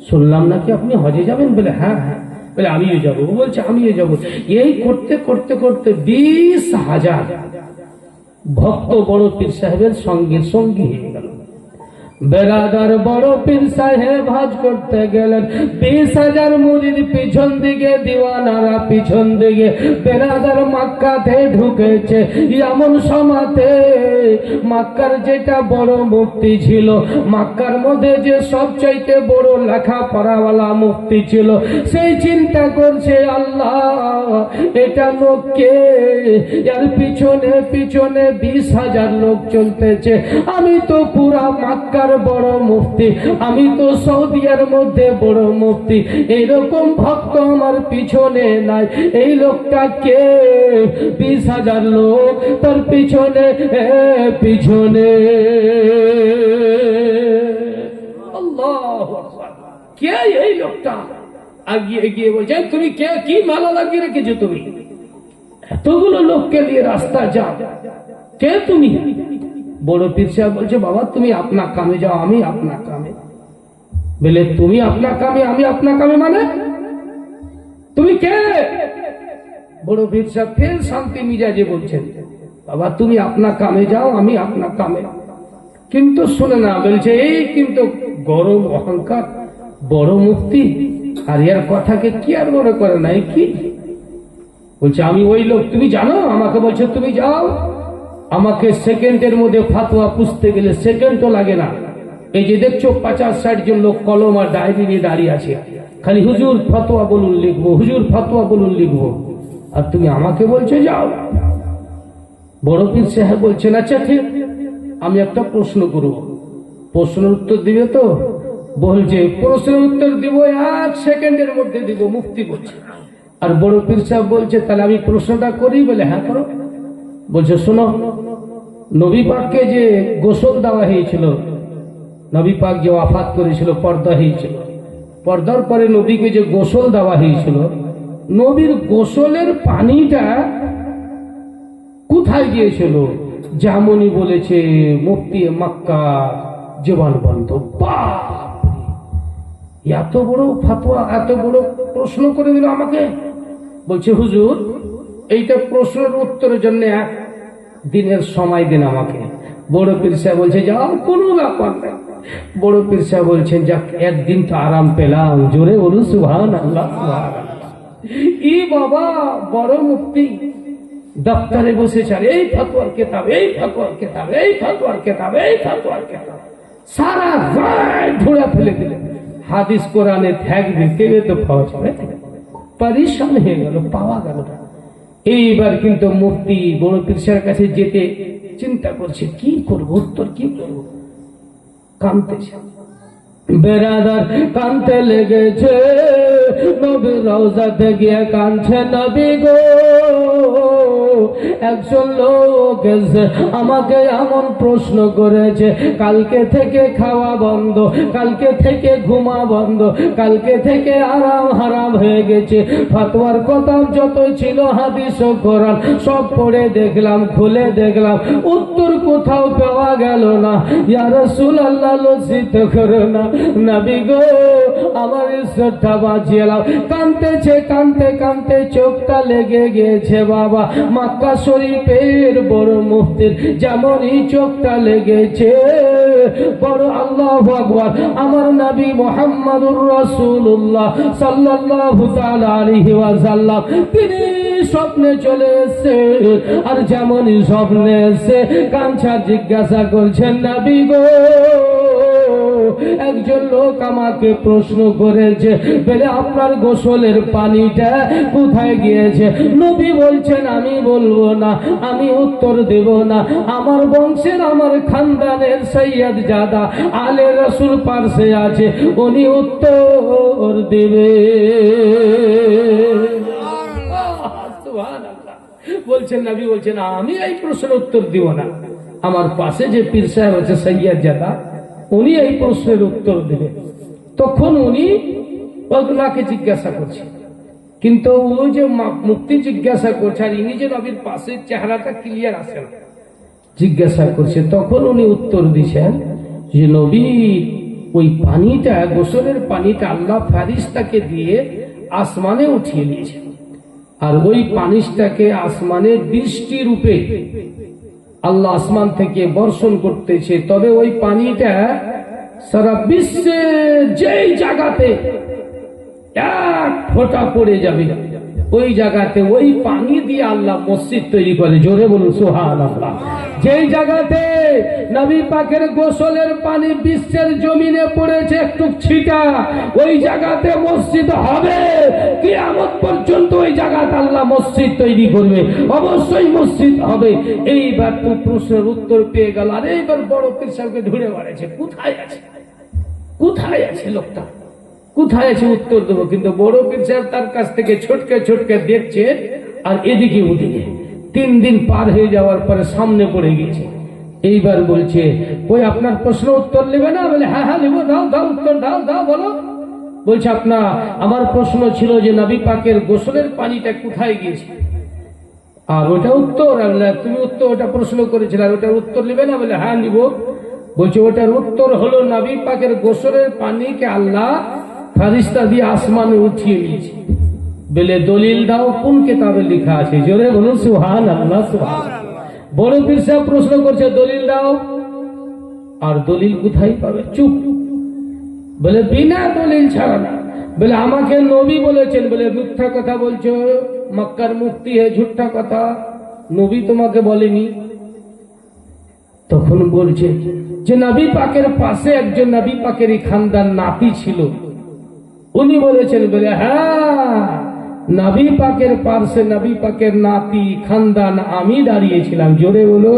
শুনলাম নাকি আপনি হজে যাবেন? বলে হ্যাঁ হ্যাঁ। বলে আমিও যাবো। বলছে আমিও যাবো। এই করতে করতে করতে 20,000 ভক্ত বড় পীর সাহেবের সঙ্গে সঙ্গী হয়ে গেল। বেরাদার, বড় পীর সাহেব হজ করতে গেলেন, 20,000 মুরিদ পিছন দিকে, দিওয়ানারা পিছন দিকে। বেরাদার মক্কাতে ঢুকেছে, এমন সমাতে মক্কার যেটা বড় মুফতি ছিল, মক্কার মধ্যে যে সবচাইতে বড় লেখাপড়াওয়ালা মুফতি ছিল, সেই চিন্তা করছে আল্লাহ এটা লোককে, এর পিছনে পিছনে 20,000 লোক চলতেছে, আমি তো পুরা মক্কার মক্কার বড় মুফতি, আমি তো সৌদিয়ার মধ্যে বড় মুফতি, এইরকম ভক্ত আমার পিছনে নাই। এই লোকটা কে? 20,000 লোক তার পিছনে পিছনে। আল্লাহু আকবার। কে এই লোকটা? আগিয়ে গিয়ে বলছে, তুমি কে? কি মালা লাগিয়ে রেখেছো তুমি? এতগুলো লোককে দিয়ে রাস্তা যাও, কে তুমি? বড় পীর সাহেব বলছে, বাবা তুমি আপনা কামে যাও, আমি আপনা কামে। বলে, তুমি আপনা কামে আমি আপনা কামে মানে? তুমি কে? বড় পীর সাহেব ফের শান্তি মিজাজে বলছেন, বাবা তুমি আপনা কামে যাও, আমি আপনা কামে। কিন্তু শুনে না, বলছে এই কিন্তু গরম অহংকার, বড় মুফতি, আর এর কথাকে কি আর মনে করে নাই কি? বলছে আমি ওই লোক, তুমি জানো? আমাকে বলছে তুমি যাও। আমাকে সেকেন্ডের মধ্যে ফাতোয়া পুষতে গেলে সেকেন্ডও লাগে না। এই যে দেখছো 50-60 জন লোক কলম আর ডায়েরি নিয়ে দাঁড়িয়ে আছে, খালি হুজুর ফাতোয়া বলুন লিখবো, হুজুর ফাতোয়া বলুন লিখবো, আর তুমি আমাকে বলছো যাও। বড় পীর সাহেব বলছেন, আচ্ছা ঠিক, আমি একটা প্রশ্ন করব, প্রশ্নের উত্তর দিবে তো? বলছে প্রশ্নের উত্তর দিব, 1 সেকেন্ডের মধ্যে দিব, মুফতি বলছে। আর বড় পীর সাহেব বলছে, তাহলে আমি প্রশ্নটা করি? বলে হ্যাঁ করো। বলছে শোনো, নবী পাককে যে গোসল দেওয়া হয়েছিল, নবী পাক যে ওয়াফাত করেছিল, পর্দা হয়েছিল, পর্দার পরে নবীকে যে গোসল দেওয়া হয়েছিল, নবীর গোসলের পানিটা কোথায় গিয়েছিল? যেমনই বলেছে মুফতি মক্কা জবান বন্ধ। এত বড় ফাতোয়া, এত বড় প্রশ্ন করে দিল আমাকে। বলছে হুজুর, এইটা প্রশ্নের উত্তরের জন্য 1 দিনের সময় দিন আমাকে। বড় পীর সাহেব বলছে যাও, কোনো ব্যাপার নেই। বড় পীর সাহেব বলছেন, যাক একদিন তো আরাম পেলাম। জোরে বলুন সুবহানাল্লাহ, সুবহানাল্লাহ। ই বাবা, বড় মুফতি দপ্তরে বসেছে, আর এই ফতোয়ার কিতাব, এই ফতোয়ার কিতাব, এই ফতোয়ার কিতাব, এই ফতোয়ার কিতাব, সারা রাত ধরে ফেলে দিলেন। হাদিস কোরআনে থাকবে, কেবে তো পাওয়া যাবে? পরিশান হয়ে গেল, পাওয়া গেল না। এইবার কিন্তু মুফতি বড় পীর সাহেবের কাছে যেতে চিন্তা করছে, কি করবো, উত্তর কি করবো? কাঁদতেছে, বেরাদার কাঁদতে লেগেছে। নবীর রওজাতে গিয়ে কাঁদছে, নবী গো, একজন লোক এসে আমাকে এমন প্রশ্ন করেছে, কালকে থেকে খাওয়া বন্ধ, কালকে থেকে ঘুমা বন্ধ, কালকে থেকে আরাম হারাম হয়ে গেছে। ফতোয়ার কথা যত ছিল হাদিস ও কোরআন সব পড়ে দেখলাম, খুলে দেখলাম, উত্তর কোথাও পাওয়া গেল না। ইয়া রাসূলুল্লাহ, লজ্জিত করো না, নবী গো আমার ইজ্জতটা বাঁচিয়ে নাও। কাঁদতেছে, কাঁদতে কাঁদতে চোখটা লেগে গিয়েছে বাবা মক্কা শরীফের বড় মুফতির যেমনই চোখটা লেগেছে। বড় আল্লাহু আকবার, আমার নবী মুহাম্মদুর রাসূলুল্লাহ সাল্লাল্লাহু তাআলা আলাইহি ওয়াসাল্লাম তিনি স্বপ্নে চলে এসেছে। আর যেমনই স্বপ্নে এসে কাঞ্চা জিজ্ঞাসা করছেন, নবী গো একজন লোক আমাকে প্রশ্ন করেছে, বলে আপনার গোসলের পানিটা কোথায় গিয়েছে? নবী বলছেন আমি বলবো না, আমি উত্তর দেব না। আমার বংশের, আমার খানদানের সৈয়দ জাদা আলে রাসূল পার্শ্বে আছে, উনি উত্তর দেবে। বলছেন নবী বলছেন, আমি এই প্রশ্নের উত্তর দিব না। আমার পাশে যে পীর সাহেব আছে সৈয়দ জাদা, উনি এই প্রশ্নের উত্তর দেবে। তখন উনি ওনাকে জিজ্ঞাসা করছে, কিন্তু ওই যে মুফতি জিজ্ঞাসা করছে, আর ইনি যে নবীর পাশে চেহারাটা ক্লিয়ার আসে না, জিজ্ঞাসা করছে। তখন উনি উত্তর দিচ্ছেন যে নবী ওই পানিটা, গোসলের পানিটা আল্লাহ ফেরেশতাকে দিয়ে আসমানে উঠিয়ে নিয়েছে, আর ওই পানিটাকে আসমানে বৃষ্টি রূপে আল্লাহ আসমান থেকে বর্ষণ করতেছে। তবে ওই পানিটা সারা বিশ্বে যেই জায়গাতে 1 ফোঁটা পড়ে যাবে, ওই জায়গাতে ওই পানি দিয়ে আল্লাহ মসজিদ তৈরি করে। জোরে বলুন সুবহানাল্লাহ। যেই জায়গাতে নবী পাকের গোসলের পানি বিশ্বের জমিনে পড়েছে একটু ছিটা, ওই জায়গাতে মসজিদ হবে কিয়ামত পর্যন্ত। ওই জায়গাতে আল্লাহ মসজিদ তৈরি করবে, অবশ্যই মসজিদ হবে। এইবার তো প্রশ্নের উত্তর পেয়ে গেল। আর এইবার বড় পীর সাহেবকে ধরে মারেছে, কোথায় আছে, কোথায় আছে লোকটা, কোথায় আছে উত্তর দেবো। কিন্তু বড় পীর সাহেব তার কাছ থেকে ছোটকে ছোটকে দেখছে, আর এদিকে ওদিকে। 3 দিন পার হয়ে যাওয়ার পরে সামনে পড়ে গেছে। এইবার বলছে, ওই আপনার প্রশ্ন উত্তর নেবে না? বলে হ্যাঁ হ্যাঁ নেবো, দাও দাও উত্তর দাও, দাও বলো। বলছে আমার প্রশ্ন ছিল যে নবী পাকের গোসলের পানিটা কোথায় গিয়েছে, আর ওটা উত্তর। তুমি উত্তর, ওটা প্রশ্ন করেছিলে, আর ওটার উত্তর নেবে না? বলে হ্যাঁ নিব। বলছে ওটার উত্তর হলো নবী পাকের গোসলের পানিকে আল্লাহ ফারিস্তা দিয়ে আসমানে উঠিয়ে নিয়েছে। বলে দলিল দাও, কোন কিতাবে লেখা আছে? জোরে বলুন সুবহানাল্লাহ সুবহানাল্লাহ। বড় পীর সাহেব প্রশ্ন করছে, দলিল দাও। আর দলিল কোথায় পাবে? চুপ। বলে বিনা দলিল ছাড়া না। বলে আমাকে নবী বলেছেন। বলে মিথ্যা কথা বলছো, মক্কার মুফতি হে, ঝুট্টা কথা, নবী তোমাকে বলেনি। তখন বলছে যে নবী পাকের পাশে একজন নবী পাকের খানদান নাতি ছিল, উনি বলেছেন। বলে হ্যাঁ, নবী পাকের পাশে নবী পাকের নাতি খানদান আমি দাঁড়িয়েছিলাম। জোরে বলো।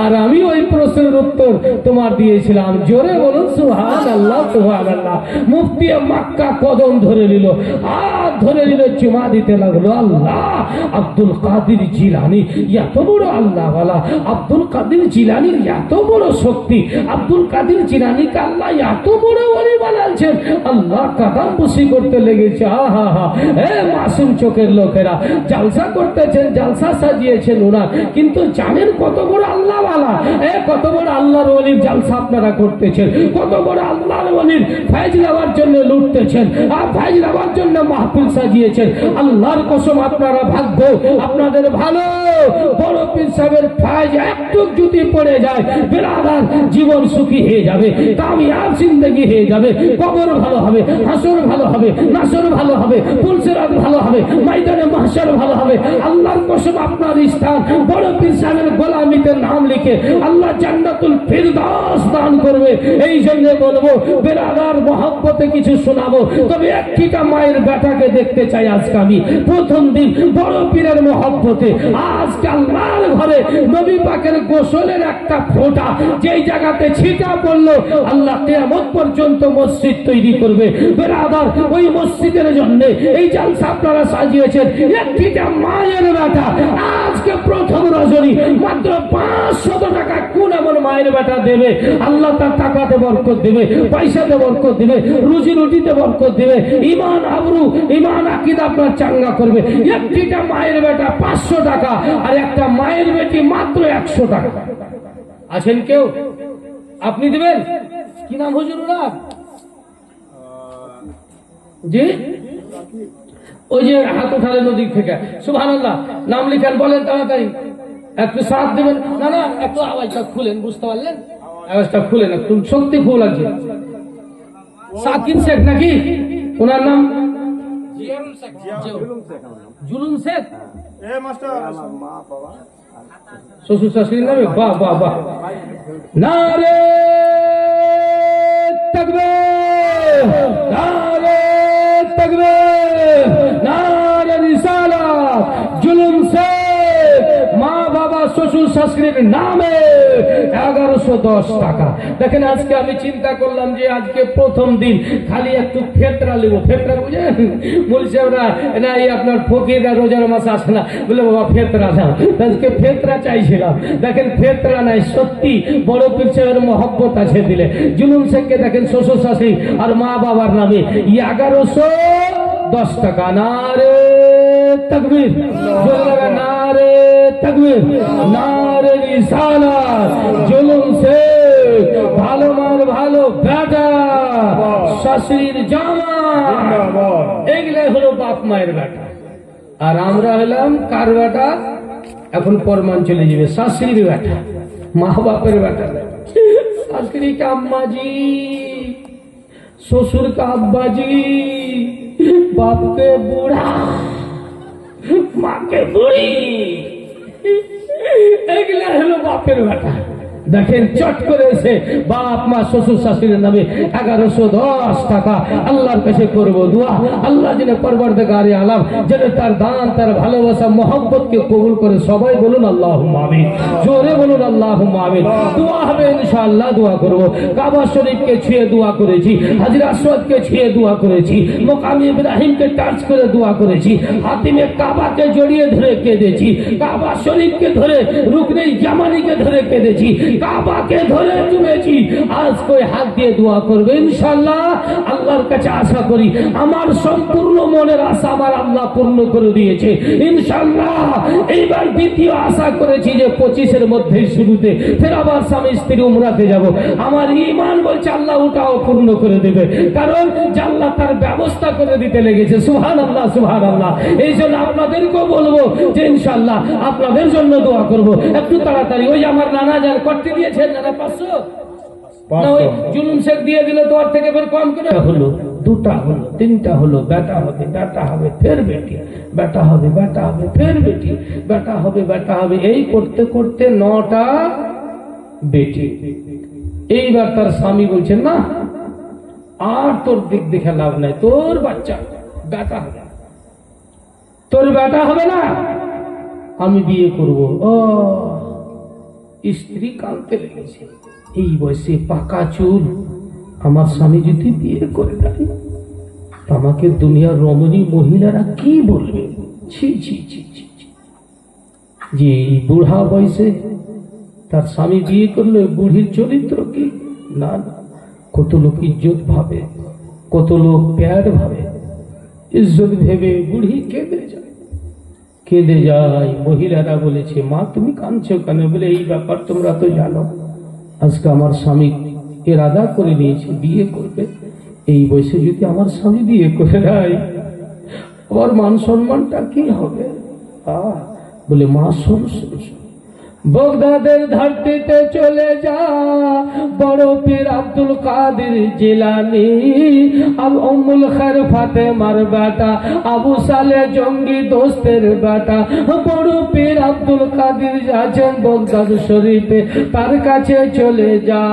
আর আমি ওই প্রশ্নের উত্তর তোমার দিয়েছিলাম। জোরে বলুন সুবহানাল্লাহ সুবহানাল্লাহ। মুফতি মক্কা কদম ধরে নিল, হাত ধরে নিল, চুমা দিতে লাগলো। আল্লাহ, আব্দুল কাদের জিলানী এত বড় আল্লাহ ওয়ালা, আব্দুল কাদের জিলানীর এত বড় শক্তি, আব্দুল কাদের জিলানীকে আল্লাহ এত বড় ওলি বানাচ্ছেন। আল্লাহ কাদাম বসি করতে লেগেছে। আহা হা, মাসুম চোখের লোকেরা জালসা করতেছেন, জালসা সাজিয়েছেন ওনার, কিন্তু জানেন কত বড় আল্লাহ ওয়ালা, কত বড় আল্লাহর ওলির জালসা আপনারা করতেছেন, কত বড় আল্লাহর ওলির ফায়জ নেওয়ার জন্য লুটতেছেন, আর ফায়জ নেওয়ার জন্য মাহফিল সাজিয়েছেন। আল্লাহর কসম আপনারা ভাগ্য, আপনাদের ভালো। বড় পীর সাহেবের ফায়জ একটু যদি পড়ে যায়, বেরাদার জীবন সুখী হয়ে যাবে, কামিয়াব জিন্দেগি হয়ে যাবে, কবর ভালো হবে, হাসর ভালো হবে, নাসর ভালো হবে, পুলসিরাত ভালো হবে, ময়দানে মাহশর ভালো হবে। আল্লাহর কসম আপনার স্থান বড় পীর সাহেবের গোলামিতে নাম লিখে আল্লাহ জান্নাতুল ফিরদাউস দান করবে। এই জন্য বলবো, বেরাদার মহব্বতে কিছু শোনাবো। তবে একটা মায়ের বেটাকে দেখতে চাই আজকে আমি। প্রথম দিন বড় পীরের মহব্বতে আজকে আল্লাহর ঘরে নবী পাকের গোসলের একটা ফোঁটা যেই জায়গাতে ছিটা পড়লো, আল্লাহ কিয়ামত পর্যন্ত মসজিদ তৈরি করবে। বেরাদার ওই মসজিদের জন্য এই জালসা আপনারা সাজিয়েছেন। একটা মায়ের বেটা আজকে প্রথম রজনী মাত্র 500 টাকা কোন এমন মায়ের বেটা দেবে, আল্লাহ তার টাকাতে বরকত দেবে, পয়সাতে বরকত দেবে, রুজি রুটিতে বরকত দেবে, ইমান আবরু ইমান আকীদা আপনার চাঙ্গা করবে। একটা মায়ের বেটা 500 টাকা, আর একটা মায়ের বেটি মাত্র 100 টাকা। আছেন কেউ? আপনি দিবেন? কি নাম হুজুর না? জি, ওই যে হাত উঠালেন নদীর থেকে, সুবহানাল্লাহ, নাম লিখান, বলেন তাড়াতাড়ি, একটু সাথ দেবেন। না না, একটু আওয়াজটা খুলেন, বুঝতে পারলেন? আওয়াজটা খুলেন, একটু সত্যি খুব লাগছে। সাকিব শেখ নাকি ওনার নাম? জুলুম শেখ, শ্বশুর শাশুড়ির নামে? বাহ বাহ বাহ। নারে তাকবীর, নারে তাকবীর, নারে রিসালাত। জুলুম শেখ মা বাবা শ্বশুর শাশুড়ির নামে 1110 টাকা। দেখেন, আজকে আমি চিন্তা করলাম যে আজকে প্রথম দিন খালি একটু ফেতরা নেব। ফেতরা বুঝেন? বলছে ওরা না, এই আপনার ফকিররা রোজার মাস আসে না, বলে বাবা ফেতরা দাও। আজকে ফেতরা চাইছিলাম, দেখেন ফেতরা নাই, সত্যি বড় পীর সাহেবের মহব্বত আছে দিলে। জুলুম শেখকে দেখেন শ্বশুর শাশুড়ি আর মা বাবার নামে 1110 টাকা। নারে তাকবীর, নারে তাকবীর, নারে রিসালাত। জুলুম শেখ ভালো মার ভালো বেটা, শাশুড়ির জামা, এগুলাই হলো বাপ মায়ের বেটা। আর আমরা হলাম কার বেটা? এখন প্রমাণ চলে যাবে, শাশুড়ির বেটা, মা বাপের বেটা। শাশুড়ি কা আম্মাজি, শ্বশুর কা আব্বাজি, বাপ কে বুড়া। মাকে বুড়ি, এগুলা হলো বাপের বেটা। দেখেন চট করে এসে বাপ মা শ্বশুর শাশুড়ির নামে 1110 টাকা আল্লাহর কাছে করবো দোয়া। আল্লাহ যেন পরবর্তীকারে আলাম যেন তার দান, তার ভালোবাসা, মোহাম্মতকে কবুল করে। সবাই বলুন আল্লাহুম্মা আমিন, জোরে বলুন আল্লাহুম্মা আমিন। দোয়া হবে ইনশাআল্লাহ, দোয়া করব। কাবা শরীফকে ছুঁয়ে দোয়া করেছি, হাজর আসওয়াদকে ছুঁয়ে দোয়া করেছি, মাকাম ইব্রাহিমকে টাচ করে দোয়া করেছি, হাতিমে কাবাকে জড়িয়ে ধরে কেঁদেছি, কাবা শরীফকে ধরে রুকনে জামানিকে ধরে কেঁদেছি, কাবাকে ধরে তুলেছি। আজ কই হাত দিয়ে দোয়া করবে ইনশাআল্লাহ। আল্লাহর কাছে আশা করি আমার সম্পূর্ণ মনের আশা আমার আল্লাহ পূর্ণ করে দিয়েছে ইনশাআল্লাহ। এইবার দ্বিতীয় আশা করেছি যে 25-এর মধ্যে শুরুতে ফের আবার স্বামী স্ত্রী উমরাতে যাব। আমার ঈমান বলছে আল্লাহ ওটাও পূর্ণ করে দেবে, কারণ আল্লাহ তার ব্যবস্থা করে দিতে লেগেছে। সুবহানাল্লাহ, সুবহানাল্লাহ। এই জন্য আপনাদেরকেও বলবো যে ইনশাআল্লাহ আপনাদের জন্য দোয়া করব। একটু তাড়াতাড়ি ওই আমার নানা যার করতে দিয়েছেন যারা 500 না ওই জুলুম শেখ দিয়ে দিলে তো ওর থেকে ফের কম করে হলো, 2টা হলো, 3টা হলো, বেটা হবে, বেটা হবে, ফের বেটি, বেটা হবে, বেটা হবে, ফের বেটি, বেটা হবে, বেটা হবে, এই করতে করতে 9টা বেটি। এইবার তার স্বামী বলছেন না আর তোর দিক দেখে লাভ নাই, তোর বাচ্চা বেটা হবে, তোর বেটা হবে না, আমি বিয়ে করব। ও স্ত্রী কাঁদতে লেগেছে, এই বয়সে পাকা চুল, আমার স্বামী যদি বিয়ে করে দেয় আমাকে দুনিয়ার রমণী মহিলারা কি বলবে? ছি ছি ছি ছি, যে বুড়া বয়সে তার স্বামী বিয়ে করলে বুড়ির চরিত্র কি? না না, কত লোক ইজ্জত ভাবে, কত লোক প্যার ভাবে, ইজ্জত ভেবে বুড়ি কেঁদে যায়, কেঁদে যায়। মহিলারা বলেছে মা তুমি কাঁদছো কেন? বলে এই ব্যাপার তোমরা তো জানো, আজকে আমার স্বামী ইরাদা করে নিয়েছে বিয়ে করবে, এই বয়সে যদি আমার স্বামী বিয়ে করে দেয় আমার মান সম্মানটা কি হবে? বলে মা শোন শোন, বগদাদের ধরতিতে চলে যা, বড় পীর আব্দুল কাদের জিলানী, আল উম্মুল খায়র ফাতেমার বেটা, আবু সালে জঙ্গি দোস্তের বেটা, বড় পীর আব্দুল কাদের আছেন বগদাদ শরীফে, তার কাছে চলে যা।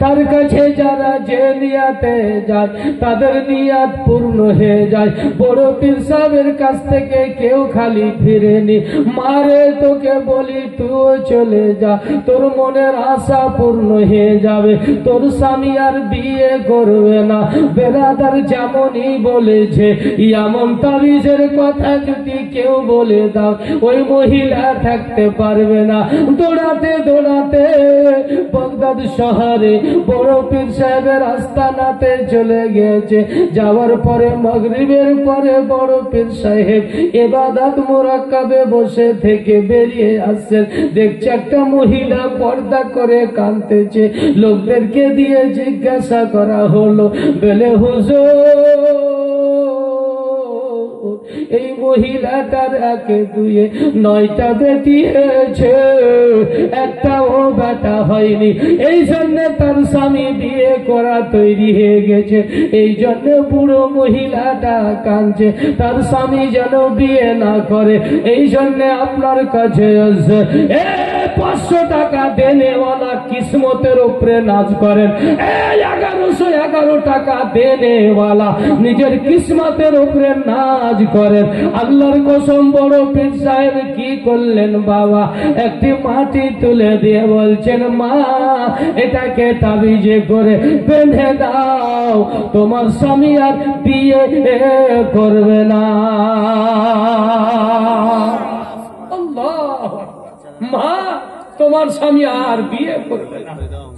তার কাছে যারা যে নিয়াতে যায় তাদের নিয়াত পূর্ণ হয়ে যায়। বড় পীর সাহেবের কাছ থেকে কেউ খালি ফিরেনি। মারে তোকে বলি তুই চলে যা, তোর মনের আশা পূর্ণ হয়ে যাবে, তোর স্বামী আর বিয়ে করবে না। বেরাদার যেমনই বলেছে এমন তাবিজের কথা যদি কেউ বলে দাও ওই মহিলা থাকতে পারবে না। দৌড়াতে দৌড়াতে বগদাদ শহরে বড় পীর সাহেবের আস্তানাতে চলে গেছে। যাওয়ার পরে মাগরিবের পরে বড় পীর সাহেব ইবাদত মুরাক্কাবে বসে থেকে বেরিয়ে আসছেন। দেখছে একটা মহিলা পর্দা করে কাঁদতেছে। লোকদেরকে দিয়ে জিজ্ঞাসা করা হলো, বলে হুজুর এই মহিলাটার 1-2-9টা বেটি হয়েছে, একটাও বেটা হয়নি, এই জন্য তার স্বামী বিয়ে করা তৈরি হয়ে গেছে। এই জন্য বুড়ো মহিলাটা কাঁদছে তার স্বামী যেন বিয়ে না করে। এই জন্য আপনার কাছে 500 টাকা দেনেওয়ালা কিসমতের উপরে নাচ করেন। 1111 টাকা দেনেওয়ালা নিজের কিসমতের উপরে নাচ করেন। আল্লাহর কসম বড় পীর সাহেব কি করলেন বাবা, একটি মাটি তুলে দিয়ে বলছেন মা এটাকে তাবিজে করে বেঁধে দাও, তোমার স্বামী আর বিয়ে করবে না। আল্লাহ, মা তোমার স্বামী আর বিয়ে করবে না।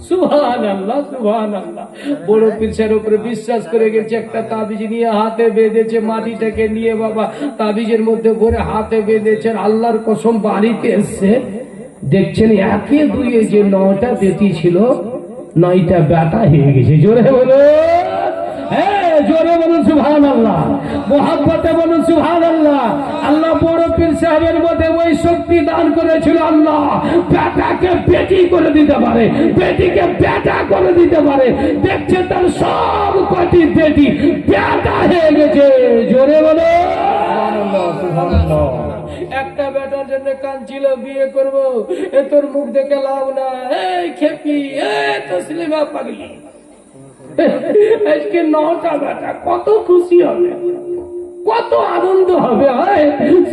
সুবহানাল্লাহ, সুবহানাল্লাহ। বড় পীরের উপরে বিশ্বাস করে গেছে, একটা তাবিজ নিয়ে হাতে বেঁধেছে, মাটিটাকে নিয়ে বাবা তাবিজের মধ্যে ভরে হাতে বেঁধেছেন। আল্লাহর কসম বাড়িতে এসছে দেখছেন 1-2 যে 9টা বেটি ছিল 9টা বেটা হয়ে গেছে। জোরে বলো, হ্যাঁ জোরে বলুন সুবহানাল্লাহ, মুহাব্বতে বলুন সুবহানাল্লাহ। আল্লাহ বড় পীর সাহেবের মধ্যে ওই শক্তি দান করেছিল, আল্লাহ বেটাকে বেটি করে দিতে পারে, বেটিকে বেটা করে দিতে পারে। দেখছে তার সব কটি বেটি বেটা হয়ে গেছে। জোরে বলো একটা বেটার জন্য কাঁদছিল, বিয়ে করব, এ তোর মুখ দেখে লাভ না, এই খেপি, এ তসলিমা পাগলি, আজকে 9টা বেটা, কত খুশি হবে, কত আনন্দ হবে।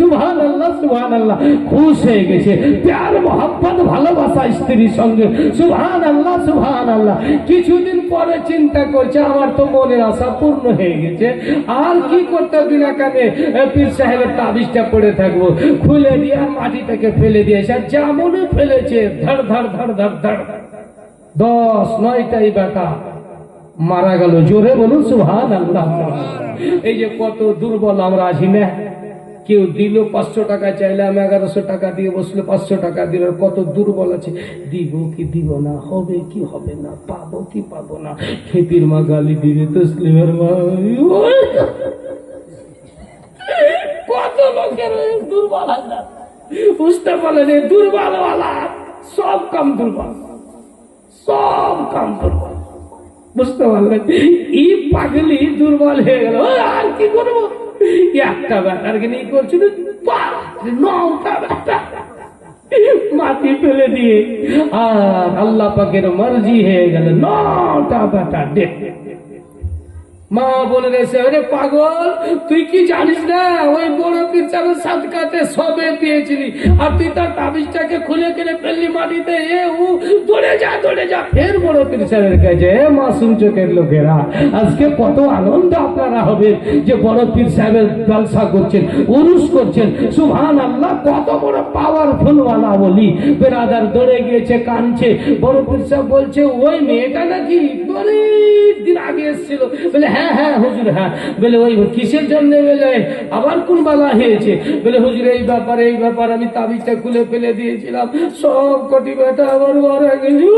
সুবহানাল্লাহ সুবহানাল্লাহ, খুশ হয়ে গেছে, প্যার মহব্বত ভালোবাসা স্ত্রীর সঙ্গে। সুবহানাল্লাহ সুবহানাল্লাহ। কিছুদিন পরে চিন্তা করছে আমার তো মনের আশা পূর্ণ হয়ে গেছে, আর কি করতে বিনা কানে পীর সাহেবের তাবিজটা পড়ে থাকবো। খুলে দিয়ে মাটিটাকে ফেলে দিয়েছে, যেমনই ফেলেছে ধর ধর ধর ধর ধর 10-9টাই বেটা মারা গেল। জোরে বলুন সুবহানাল্লাহ। এই যে কত দুর্বল আমরা আছি না, কেউ দিল 500 টাকা চাইলে আমি 1100 টাকা দিয়ে বসলে 500 টাকা দিল, কত দুর্বল আছে। দিব কি দিব না, হবে কি হবে না, পাবো কি পাবো না। খেপির মা গালি দিবে, তসলিমের মা, কত লোকের দুর্বল আছে, বুঝতে পারলেন? দুর্বল ওয়ালা সব কাম দুর্বল, সব কাম দুর্বল, বুঝতে পারলেন? ই পাগলি দুর্বল হয়ে গেল, আর কি করবো? একটা বেটারকে নিয়ে করছিল 9টা বেটা মাটি ফেলে দিয়ে, আর আল্লাহ পাকের মর্জি হয়ে গেল 9টা বেটা ডেট। মা বলে রেছে, আরে পাগল, তুই কি জানিস না ওই বড় পীর সাহেবের সাদকাতে সবে পেয়েছিলি, আর তুই তার তাবিজটাকে খুলে কেড়ে ফেললি মাটিতে। দৌড়ে যা দৌড়ে যা। ফের বড় পীর সাহেবের কাছে, মাসুম চোখের লোকেরা, আজকে কত আনন্দ আপনারা হবে যে বড় পীর সাহেবের জলসা করছেন, উরুস করছেন। সুবহানাল্লাহ, কত বড় পাওয়ারফুল ওয়ালা বলি। বেরাদার দৌড়ে গিয়েছে, কাঁদছে। বড় পীর সাহেব বলছে, ওই মেয়েটা নাকি অনেক দিন আগে এসেছিল। বলে হ্যাঁ হ্যাঁ হুজুর, হ্যাঁ। বলে ওই কিসের জন্য? বলে আবার কোন বালা হয়েছে? বলে হুজুর এই ব্যাপার আমি তাবিজটা খুলে ফেলে দিয়েছিলাম, সব কটি বেটা আবার মারা গেছে।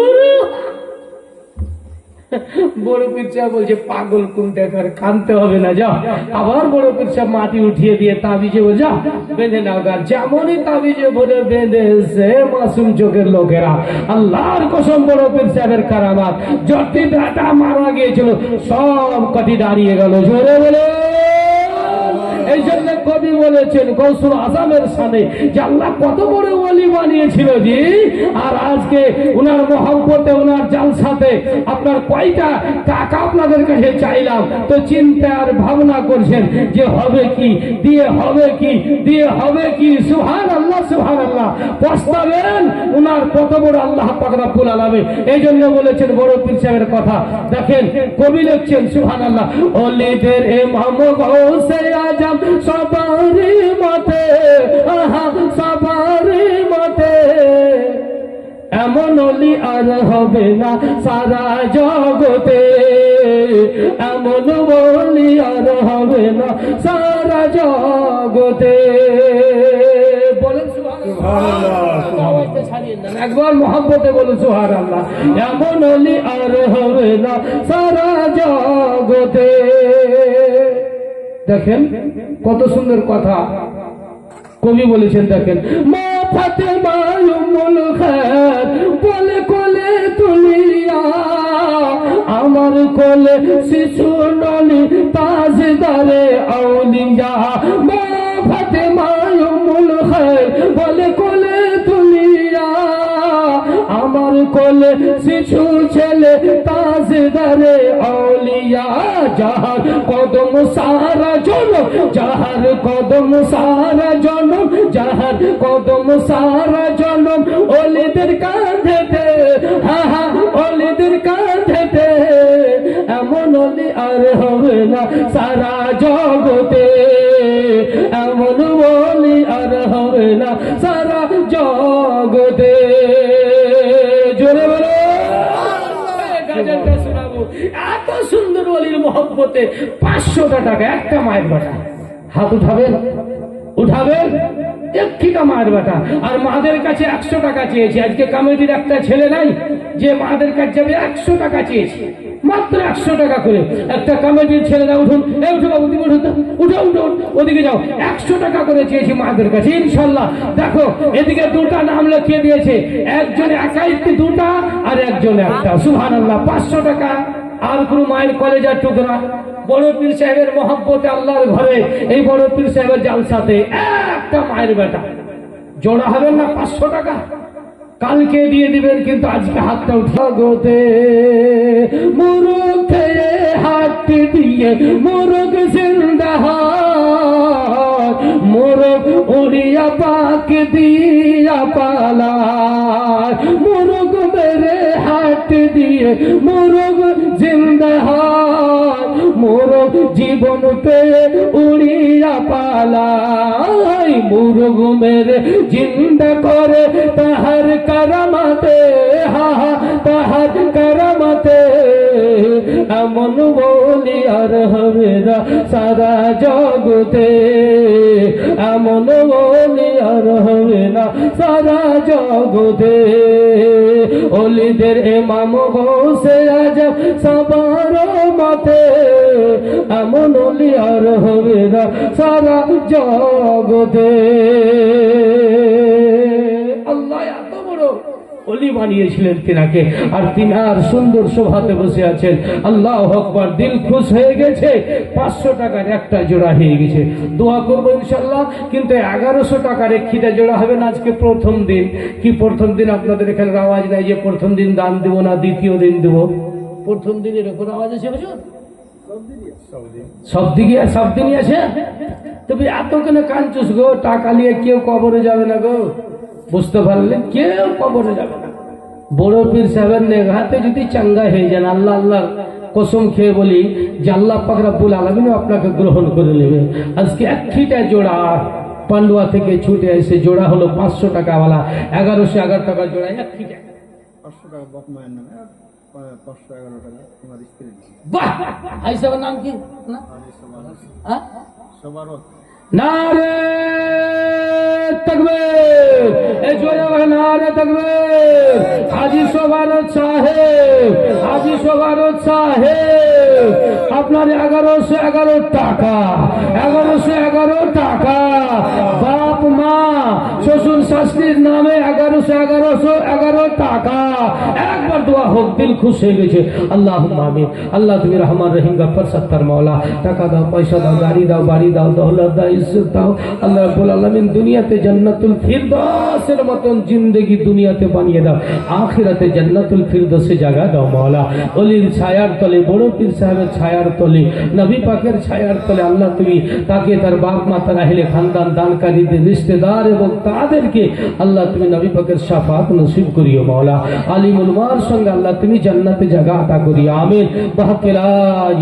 বড় পীর সাহেব বলছে, পাগল কোন দেখার, কানতে হবে না, যাও। আবার বড় পীর সাহেব মাটি উঠিয়ে দিয়ে তাবিজে যা বেঁধে নাও গা। যেমনই তাবিজে ভরে বেঁধেছে মাসুম চোখের লোকেরা, আল্লাহর কসম বড় পীর সাহেবের কারামাত, যতটি বেটা মারা গিয়েছিল সব কটি দাঁড়িয়ে গেল। জোরে বলে এই জন্য কবি বলেছেন গৌসুল আজমের সামনে যে আল্লাহ কত বড় ওলি বানিয়েছিল জি। আর আজকে উনার মহব্বতে, উনার জালসাতে আপনার কয়টা টাকা আপনাদের কাছে চাইলাম, তো চিন্তা আর ভাবনা করছেন যে হবে কি, দিয়ে হবে কি, দিয়ে হবে কি। সুবহানাল্লাহ সুবহানাল্লাহ। পস্তাবেন উনার কত বড় আল্লাহ পাক রব্বুল আলামিন। এই জন্য বলেছেন বড় পীর সাহেবের কথা। দেখেন কবি লিখছেন সুবহানাল্লাহ, ওলিদের ইমাম গৌসে আজম সবারি মতে, আহা সবারি মতে, এমন ওলি আর হবে না সারা জগতে, এমন ওলি আর হবে না সারা জগতে। বলেন একবার মহব্বতে বলুন সুবহানাল্লাহ। এমন ওলি আর হবে না সারা জগতে। দেখেন কত সুন্দর কথা কবি বলেছেন। দেখেন, মা ফাতেমা উম্মুল খায়র বলে কোলে তুলিয়া, আমার কোলে শিশু নলি তাজদারে আউলিয়া। মা ফাতেমা উম্মুল খায়র বলে কোলে তুলিয়া, আমার কোলে শিশু ছেলে তাজদারে আউলিয়া। যাহার কদম সারা জনম, যাহার কদম সারা জনম, যাহার কদম সারা জনম, ওলিদের কাঁধেতে, হ্যাঁ হ্যাঁ ওলিদের কাঁধেতে, এমন ওলি আর হবে না সারা জগতে, এমন ওলি আর হবে না সারা জগতে। জোরে বলো গাজনটা শোনাবো। এত সুন্দর ওলির মহব্বতে 500টা টাকা একটা মায়ের বেটা। হাত উঠাবেন, উঠাবেন, একটা মায়ের বেটা। আর মাদের কাছে 100 টাকা চেয়েছে। আজকে কমিটির একটা ছেলে নাই যে মাদের কাছে যাবে, 100 টাকা চেয়েছে। মাত্র 100 টাকা করে। একটা কমিটির ছেলেরা উঠুন, এই উঠো বাবু, তুমি উঠো, উঠো উঠো, ওদিকে যাও। 100 টাকা করে চেয়েছি মাদের কাছে। ইনশাল্লাহ দেখো এদিকে দুটা নাম লিখিয়ে দিয়েছে, একজনে একাই দুটা আর একজনে একটা। সুবহানাল্লাহ। 500 টাকা। আর কোন মায়ের কলেজার টুকরা বড় পীর সাহেবের মহব্বতে আল্লাহর ঘরে এই বড় পীর সাহেবের জালসাতে একটা মায়ের বেটা জোড়া হবেন না 500 টাকা কালকে দিয়ে দিবেন, কিন্তু আজকে হাতটা উঠা গোতে মুরগ খেয়ে হাত দিয়ে মুরগ জিন্দা হয়, মুরগ উড়িয়া পাক দিয়া পালায়, মুরগ মেরে হাত দিয়ে মুরগ জিন্দা হয়, মুরগ জীবন পেয়ে উড়িয়া পালায়, মুরগ মেরে জিন্দা করে তাহার কারামাতে, হা হা তাহার কারামাতে, এমন বলি আর হবে না সারা জগতে, এমন বলি আর হবে না সারা জগতে। ওলিদের ইমাম গৌসে আজম সবার মাথে, এমন ওলি আর হবে না সারা জগতে। আল্লাহ এত বড় ওলি বানিয়েছিলেন তিনাকে, আর তিনার সুন্দর শোভাতে বসে আছেন। আল্লাহু আকবার। দিল খুশ হয়ে গেছে। 500 টাকার একটা জোড়া হয়ে গেছে। দোয়া করবো ইনশাল্লাহ। কিন্তু 1100 টাকার একটিটা জোড়া হবে না। আজকে প্রথম দিন। কি প্রথম দিন আপনাদের এখানে আওয়াজ নাই যে প্রথম দিন দান দেবো না দ্বিতীয় দিন দেবো? প্রথম দিন এরকম আওয়াজ আছে বুঝো? সব দিকে সব দিনই আছে। তবে এত কেন কাঞ্চুস গো? টাকা নিয়ে কেউ কবরে যাবে না গো, বুঝতে পারলেন? কেউ কবরে যাবে না। বড় পীর সাহেবের নেঘাতে যদি চাঙ্গা হয়ে যান, আল্লাহ আল্লাহর কসম খেয়ে বলি যে আল্লাহ পাক রব্বুল আলামিন আপনাকে গ্রহণ করে নেবে। আজকে একটিটা জোড়া পান্ডুয়া থেকে ছুটে এসে জোড়া হলো 500 টাকাওয়ালা, 1111 টাকা জোড়া। একটিটা 500 টাকা বাপ মায়ের নামে, 511 টাকা তোমার স্ত্রী। বাহ! আইসাবের নাম কি না? হ্যাঁ, সবারত। নারে তাকবীর! এই জোরে বলে নারে তাকবীর! হাজী সবারত সাহেব, হাজী সবারত সাহেব আপনার 1111 টাকা, 1111 টাকা। বাপ মা শ্বশুর শাশুড়ির নামে 1111 টাকা। একবার দোয়া হোক, দিল খুশ হয়ে গেছে। আল্লাহুম্মা আমিন। আল্লাহ তুমি রহমান রহিম গফফার সত্তার মাওলা। টাকা দাও, পয়সা দাও, গাড়ি দাও, বাড়ি দাও, দৌলত দাও, ইজ্জত দাও। আল্লাহ রাব্বুল আলামিন দুনিয়াতে জান্নাতুল ফিরদাউসের মতন জিন্দেগি দুনিয়াতে বানিয়ে দাও, আখিরাতে জান্নাতুল ফিরদাউসে জায়গা দাও মাওলা। ওলির ছায়ার তলে, বড় পীর সাহেবের ছায়ার তলে, নবী পাকের ছায়ার তলে আল্লাহ তুমি তাকে, তার বাপ মা, তার আহলে খানদান, দানকারীদের, রিশতেদার এবং তাদেরকে আল্লাহ তুমি নবী পাকের শাফাত নসিব করিও মাওলা। আলিমুল মার সঙ্গে আল্লাহ তুমি জান্নাতে জায়গা আতা করিও। আমিন। বাহকে লা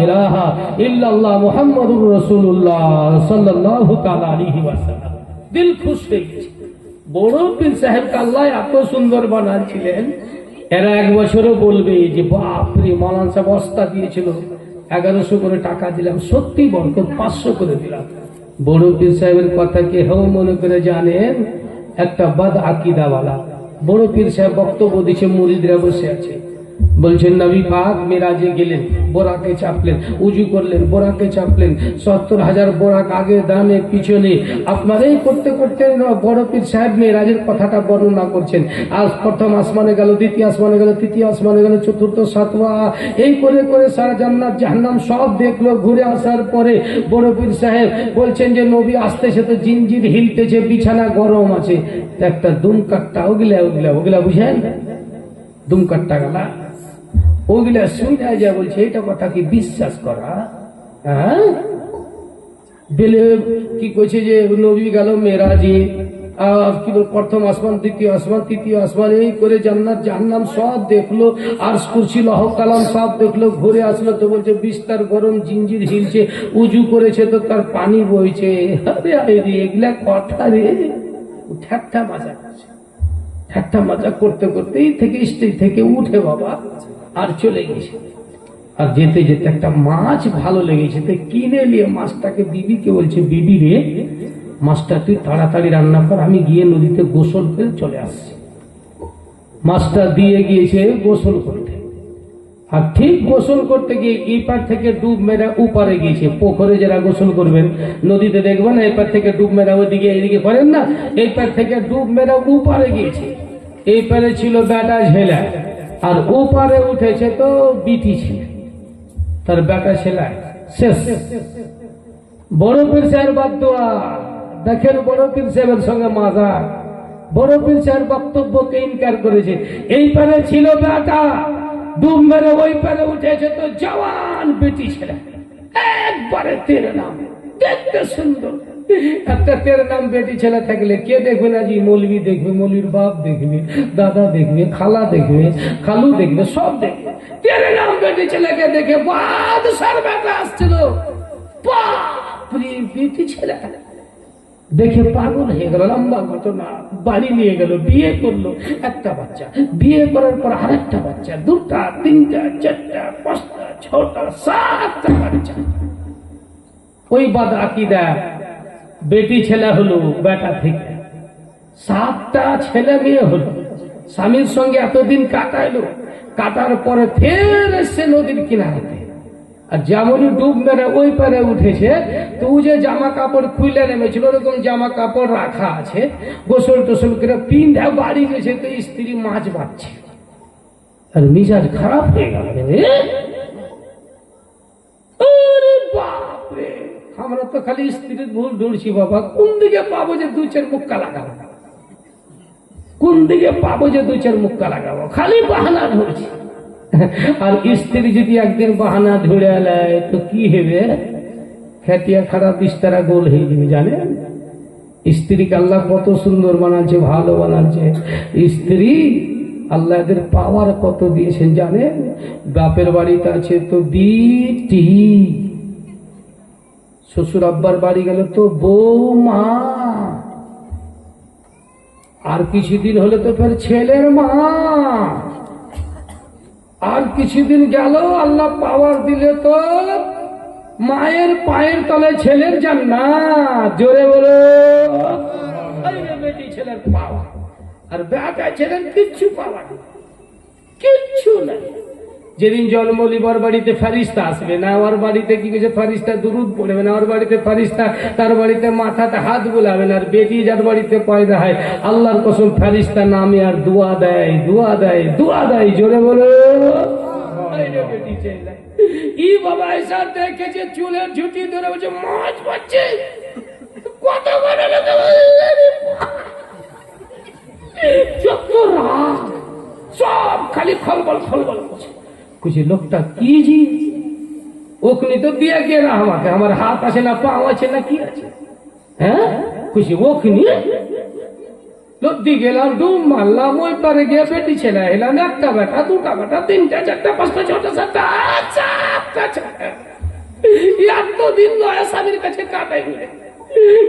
ইলাহা ইল্লাল্লাহ মুহাম্মাদুর রাসূলুল্লাহ সাল্লাল্লাহু তাআলা আলাইহি ওয়াসাল্লাম। দিল খুশ হয়ে গেছে। বড় পীর সাহেবকে আল্লাহ এত সুন্দর বানাচ্ছিলেন, এরা 1 বছরও বলবে যে বাপ রে মাওলানা সাহেব বস্তা দিয়েছিল, 1100 করে টাকা দিলাম, সত্যি বরকত 500 করে দিলাম। বড় পীর সাহেবের কথা কে হেও মনে করে জানেন? একটা বাদ আকিদাওয়ালা বড় পীর সাহেব বক্তব্য দিচ্ছে, মুরিদরা বসে আছে, বলছেন নবী পাক মেরাজে গেলেন, বোরাকে চাপলেন, উজু করলেন, বোরাকে চাপলেন, 70,000 বোরাক আগে ডানে পিছনে। আপনার এই করতে করতে বড় পীর সাহেব মেরাজের কথাটা বর্ণনা করছেন। আজ প্রথম আসমানে গেল, দ্বিতীয় আসমানে গেল, তৃতীয় আসমানে গেল, চতুর্থ, সাতওয়া, এই করে করে সারা জান্নাত জাহান্নাম সব দেখলো। ঘুরে আসার পরে বড় পীর সাহেব বলছেন যে নবী আসতেছে তো জিনজির হিলতেছে, বিছানা গরম আছে, একটা দুমকাট্টা, ওগুলা ওগুলা ওগুলা বুঝেন, দুমকাট্টা গেলা ওগুলা শুনে যা বলছে এটা কথা কি বিশ্বাস করা? হ্যাঁ, বেলে কি কইছে যে নবী গেল মেরাজে, কি প্রথম আসমান, দ্বিতীয় আসমান, তৃতীয় আসমান, এই করে জান্নাত জাহান্নাম সব দেখলো, আর কুরসি লৌহ কালাম সব দেখলো। ঘুরে আসলো তো বলছে বিস্তার গরম, জিঞ্জির হিলছে, উজু করেছে তো তার পানি বইছে। আরে আরে এগুলা কথা রে, ঠাট্টা মজা করছে। ঠাট্টা মজা করতে করতে এই থেকে স্টেজ থেকে উঠে বাবা আর চলে গেছে। আর যেতে যেতে একটা মাছ ভালো লেগেছে, তো কিনে নিয়ে মাছটাকে বিবিকে বলছে, বিবি রে মাছটা তুই তাড়াতাড়ি রান্না কর, আমি গিয়ে নদীতে গোসল করে চলে আসছি। মাছটা দিয়ে গিয়েছে গোসল করতে। আর ঠিক গোসল করতে গিয়ে এই পার থেকে ডুব মেরা উপারে গিয়েছে। পুকুরে যারা গোসল করবেন, নদীতে দেখবেন এই পার থেকে ডুব মেরা ওইদিকে এইদিকে করেন না, এই পার থেকে ডুব মেরা উপারে গিয়েছে। এই পারে ছিল বেটা ছেলা, আর উপারে উঠেছে তো বিটি ছিল, তার বেটা ছেলা শেষ। বড় পীর সাহেব বাদদোয়া দেখেন, বড় পীর সাহেবের সঙ্গে মাজা। বড় পীর সাহেব বক্তব্যকে ইনকার করেছে। এই পারে ছিল বেটা, ডুব মেরে ওই পারে উঠেছে তো জওয়ান বেটি ছেলে, একবারে তেরে নাম, দেখতে সুন্দর। একটা তেরে নাম বেটি ছেলে থাকলে কে দেখবে না? জি মৌলবি দেখবে, মৌলবীর বাপ দেখবে, দাদা দেখবে, খালা দেখবে, খালু দেখবে, সব দেখবে। তেরে নাম বেটি ছেলেকে দেখে বাদশার বেটা আসছিল, বাপরে বেটি ছেলে দেখে পাগল হয়ে গেল। লম্বা ঘটনা, বাড়ি নিয়ে গেল, বিয়ে করলো, একটা বাচ্চা, বিয়ে করার পর আরেকটা বাচ্চা, দুটা, তিনটা, চারটা, পাঁচটা, ছটা, সাতটা বাচ্চা। ওই বাদ আকিদা বেটি ছেলে হলো বেটা থেকে, সাতটা ছেলে মেয়ে হলো। স্বামীর সঙ্গে এতদিন কাটাইলো, কাটার পরে ফের এসছে নদীর কিনারাতে। আর যেমনই ডুব মেরে ওই পারে উঠেছে, তো যে জামা কাপড় খুলে নেমেছিল ওরকম জামা কাপড় রাখা আছে, গোসল টোসল করে পিন্ধা বাড়ি গেছে, তো স্ত্রী মাছ বাচ্ছে। আর মিজাজ খারাপ হয়ে গেল। বাপরে, আমরা তো খালি স্ত্রীর ভুল ধরছি বাবা, কোন দিকে পাবো যে দু চার মুক্কা লাগাবো, কোন দিকে পাবো যে দু চার মুক্কা লাগাবো, খালি বাহানা ধরছি। আর স্ত্রী যদি একদিন বাহানা ধরে এলায় তো কি হবে? খেটিয়া খারাপ বিস্তারা গোল হয়ে যাবে। জানেন স্ত্রীকে আল্লাহ কত সুন্দর বানাচ্ছে, ভালো বানাচ্ছে। স্ত্রী আল্লাহ এদের পাওয়ার কত দিয়েছেন জানেন? বাপের বাড়িতে আছে তো বিটি, শ্বশুর আব্বার বাড়ি গেল তো বৌমা, আর কিছুদিন হলে তো ফের ছেলের মা, আর কিছুদিন গেল আল্লাহ পাওয়ার দিলে তো মায়ের পায়ের তলে ছেলের জান্নাত। জোরে বলো বেটি ছেলের পাওয়া, আর বেটা ছেলের কিচ্ছু পাওয়া নেই, কিচ্ছু নাই। যেদিন জন্ম লিবার বাড়িতে ফারিস্তা আসবে না, ওর বাড়িতে কি কিছু ফারিস্তা দুরুদ পড়বে না, ওর বাড়িতে ফারিস্তা তার বাড়িতে মাথাতে হাত বুলাবে না। আর বেটি যার বাড়িতে পয়দা হয় আল্লাহর কসম ফারিস্তা নামে আর দোয়া দেয়, দোয়া দেয়, দোয়া দেয়। জোরে বলো বেটি ছেলে। ই বাবা এসা দেখেছে চুলের ঝুটি ধরে বলছে মাছ পাচ্ছে, কত বড় যত রাগ, সব খালি খলবল খলবল করছে। কুছি লোকটা কি জি, ওখানে তো দিয়ে গিয়ে না আমাকে, আমার হাত আছে না, পা আছে না, কি আছে? হ্যাঁ খুশি ওখানে লদ্দি গেলাম, ডুব মারলাম, ওই পারে গিয়ে বেটি ছেলে এলাম, একটা বেটা, দুটা বেটা, তিনটা, চারটা, পাঁচটা, ছটা, সাতটা, এতদিন নয় স্বামীর কাছে কাটাই বলে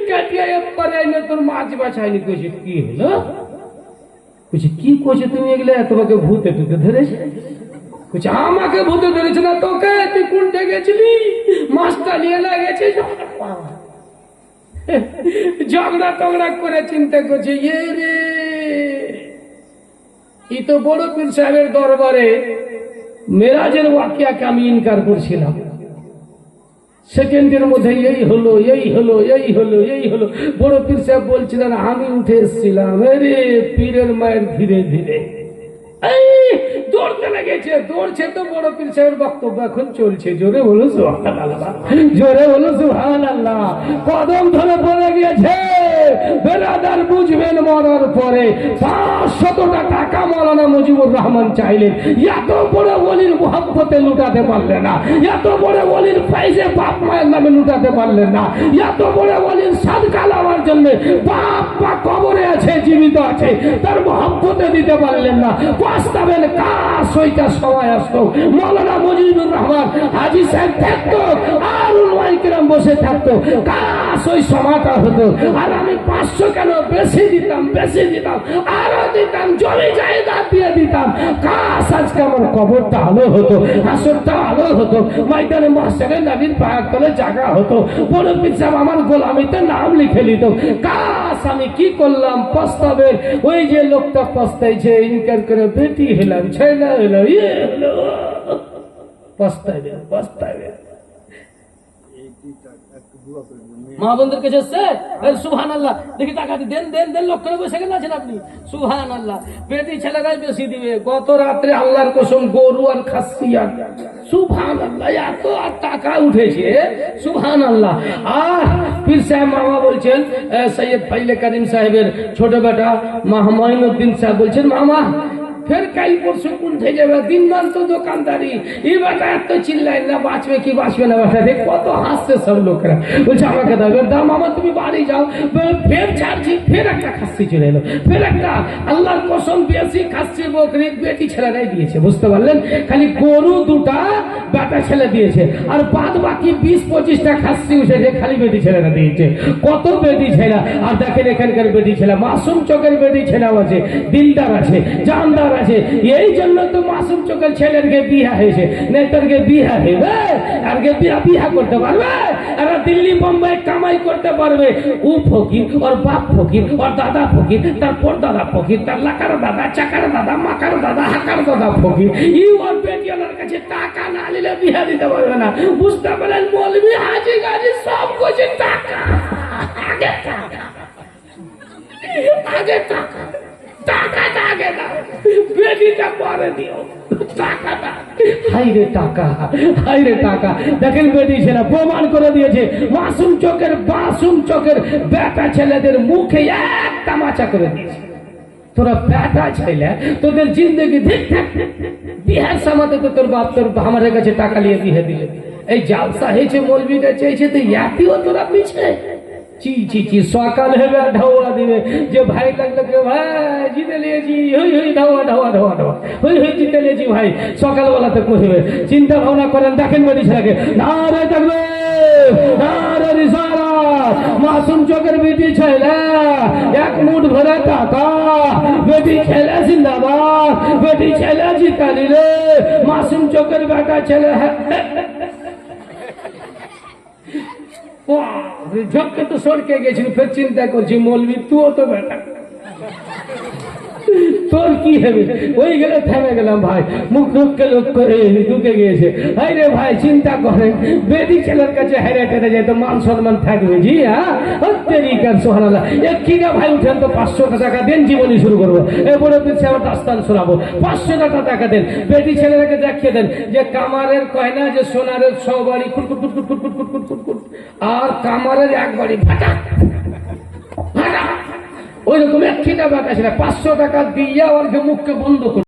কাটিয়ে এবারে এনে তোর মাছ বাছাইনি। কইছে কি হলো? কইছে কি করছে তুমি এগুলো? তোমাকে ভূতে টুতে ধরেছে? কইছে আমাকে ভূতে ধরেছে না, তোকে, তুই কোনটা গেছিলি? মাছটা নিয়ে লাগেছে। ঝগড়া টগড়া করে চিন্তা করছে, এ রে ই তো বড় পীর সাহেবের দরবারে মেরাজের ওয়াকিয়াকে আমি ইনকার করছিলাম, সেকেন্ডের মধ্যে এই হলো, এই হলো, এই হলো, এই হলো। বড় পীর সাহেব বলছিলেন আমি উঠে এসেছিলাম, আরে পীরের মায়ের ধীরে ধীরে দৌড়তে লেগেছে, দৌড়ছে তো বড় পীর সাহেবের বক্তব্য এখন চলছে। জোরে বলো সুবহানাল্লাহ, জোরে বলো সুবহানাল্লাহ। কদম ধরে পড়ে গিয়েছে। বেরাদার বুঝবেন মরার পরে 500 টাকা মৌলানা মুজিবুর রহমান চাইলেন, এত বড় ওলির মুহাব্বতে লুটাতে পারলেন না, এত বড় ওলির ফাইজে বাপ মায়ের নামে লুটাতে পারলেন না, এত বড় ওলির সাদকা নেওয়ার জন্য বাপ মা কবরে আছে, জীবিত আছে, তার মুহাব্বতে দিতে পারলেন না। বাস্তবের কাজ ওইটা সময় আসতো, মৌলানা মুজিবুর রহমান হাজী সাহেব থাকতো আর উলামায়ে কেরাম বসে থাকতো, কাজ ওই সময়টা হতো। আর আমি 500 কেন বেশি দিতাম, বেশি দিতাম, আরো দিতাম, জমি জায়গা দিয়ে দিতাম। কাজ আজকে আমার কবরটা আলো হতো, হাসরটা আলো হতো, ময়দানে মাহশারে নবীর পায়ের তলে জায়গা হতো, বড় পীর সাহেব আমার গোলামিতে নাম লিখে নিত। কাজ আমি কি করলাম? পস্তাবের ওই যে লোকটা পস্তাইছে, ইনকার করে বেটি হলাম, ছেলে হলো, ইয়ে হলো। পস্তাইবে পস্তাইবে। মা বন্ধুর কাছে এসছে, সুবহানাল্লাহ, দেখি টাকা দেন দেন দেন, লক্ষ করে বসে গেলেন আছেন আপনি। সুবহানাল্লাহ, বেটি ছেলেরাই বেশি দিবে। গত রাত্রে আল্লাহর কসম গরু আর খাসি আর সুবহানাল্লাহ এত আর টাকা উঠেছে সুবহানাল্লাহ। আর পীর সাহেব মামা বলছেন, সৈয়দ ফাইলে করিম সাহেবের ছোট বেটা মাহমাইনুদ্দিন সাহেব বলছেন, মামা ফের কাল পরশু উঠে যাবে, দিন মান তো দোকানদারি, এই বেটা এত চিল্লাই না, বাঁচবে কি বাঁচবে না বেটা, দেখ কত হাসছে সব লোকেরা। বলছে আমাকে দাও, দাম মামা তুমি বাড়ি যাও। ফের ছাড়ছি, ফের একটা খাসি চলে এলো, ফের একটা আল্লাহর কসম বেশি খাসি বকরি বেটি ছেলেরাই দিয়েছে, বুঝতে পারলেন? খালি গরু দুটা বেটা ছেলে দিয়েছে, আর বাদ বাকি 20-25টা খাসি উঠেছে খালি বেটি ছেলেরা দিয়েছে। কত বেটি ছেলে! আর দেখেন এখানকার বেটি ছেলে, মাসুম চোখের বেটি ছেলেও আছে, দিলদার আছে, জানদার আছে। এই জন্য তো মাসুম চোখের ছেলেরকে বিয়া হয়েছে, নেতারকে বিয়া হইবে আর বিয়া করতে পারবে, আর দিল্লি বোম্বাই কামাই করতে পারবে। ও ফকির, ওর বাপ ফকির, ওর দাদা ফকির, তারপর দাদা ফকির, তার লাকার দাদা, চাকার দাদা, মাকার দাদা, হাকার দাদা ফকির। ই ওর বেটিওয়ালার কাছে টাকা না নিলে বিয়া দিতে পারবে না, বুঝতে পারলেন? মৌলবি হাজি গাজি সব কিছু টাকা, আগে টাকা, আগে টাকা, টাকাটা আগে দাও, বেটিটা পরে দিও, টাকাটা। হাইরে টাকা, হাইরে টাকা। দেখেন বেটি ছেলে প্রমাণ করে দিয়েছে, মাসুম চোখের বেটা ছেলেদের মুখে এক তামাচা করে দিয়েছে। তোরা বেটা ছেলে, তোদের জিন্দগি ঠিক থাক, বিহার সামাতে তো তোর বাপ তোর আমাদের কাছে টাকা নিয়ে বিয়ে দিলে। এই জালসা হয়েছে, মৌলবিটা চেয়েছে, তো ইয়াতিও তোরা পিছে চি চি চি। সকাল হবে ঢাওয়া দিবে যে ভাই লাগলো কে ভাই জিতে নিয়েছি, হই হই ঢাওয়া ঢাওয়া ঢাওয়া ঢাওয়া, হই হই জিতে নিয়েছি ভাই। সকালবেলাতে করবে চিন্তা ভাবনা করেন, দেখেন বেটি ছেলেকে নারে থাকবে, নারে রিসালাত, মাসুম চোখের বেটি ছেলে, এক মুঠ ভরে টাকা, বেটি ছেলে জিন্দাবাদ, বেটি ছেলে জিতা নিলে, মাসুম চোখের বেটা ছেলে। ঝক্কে তো সরকে গেছিল, ফের চিন্তা করছি মৌলবি তুও তো বেটা, তোর কি হবে? ওই গেলে থেমে গেলাম ভাই, মুখ ঢুককে লোক করে ঢুকে গিয়েছে। হাই রে ভাই, চিন্তা করে বেটি ছেলের কাছে হেরে টেরে যায় তো মান সম্মান থাকবে? জি হ্যাঁ, সুবহানাল্লাহ। কিনা ভাই উঠেন তো 500 টাকা দেন, জীবনী শুরু করবো। এরপরে পিছিয়ে আমার দাস্তান শোনাবো, 500 টাকা দেন, বেটি ছেলেরাকে দেখিয়ে দেন যে কামারের কয় না যে সোনারের 100 বাড়ি খুটকুট খুটকুট খুটকুট খুটকুট খুটকুট, আর কামারের 1 বাড়ি ফাটা ফাটা। ওই রকম 1টা বেটা ছিল, 500 টাকা দিয়ে ওর মুখকে বন্ধ করে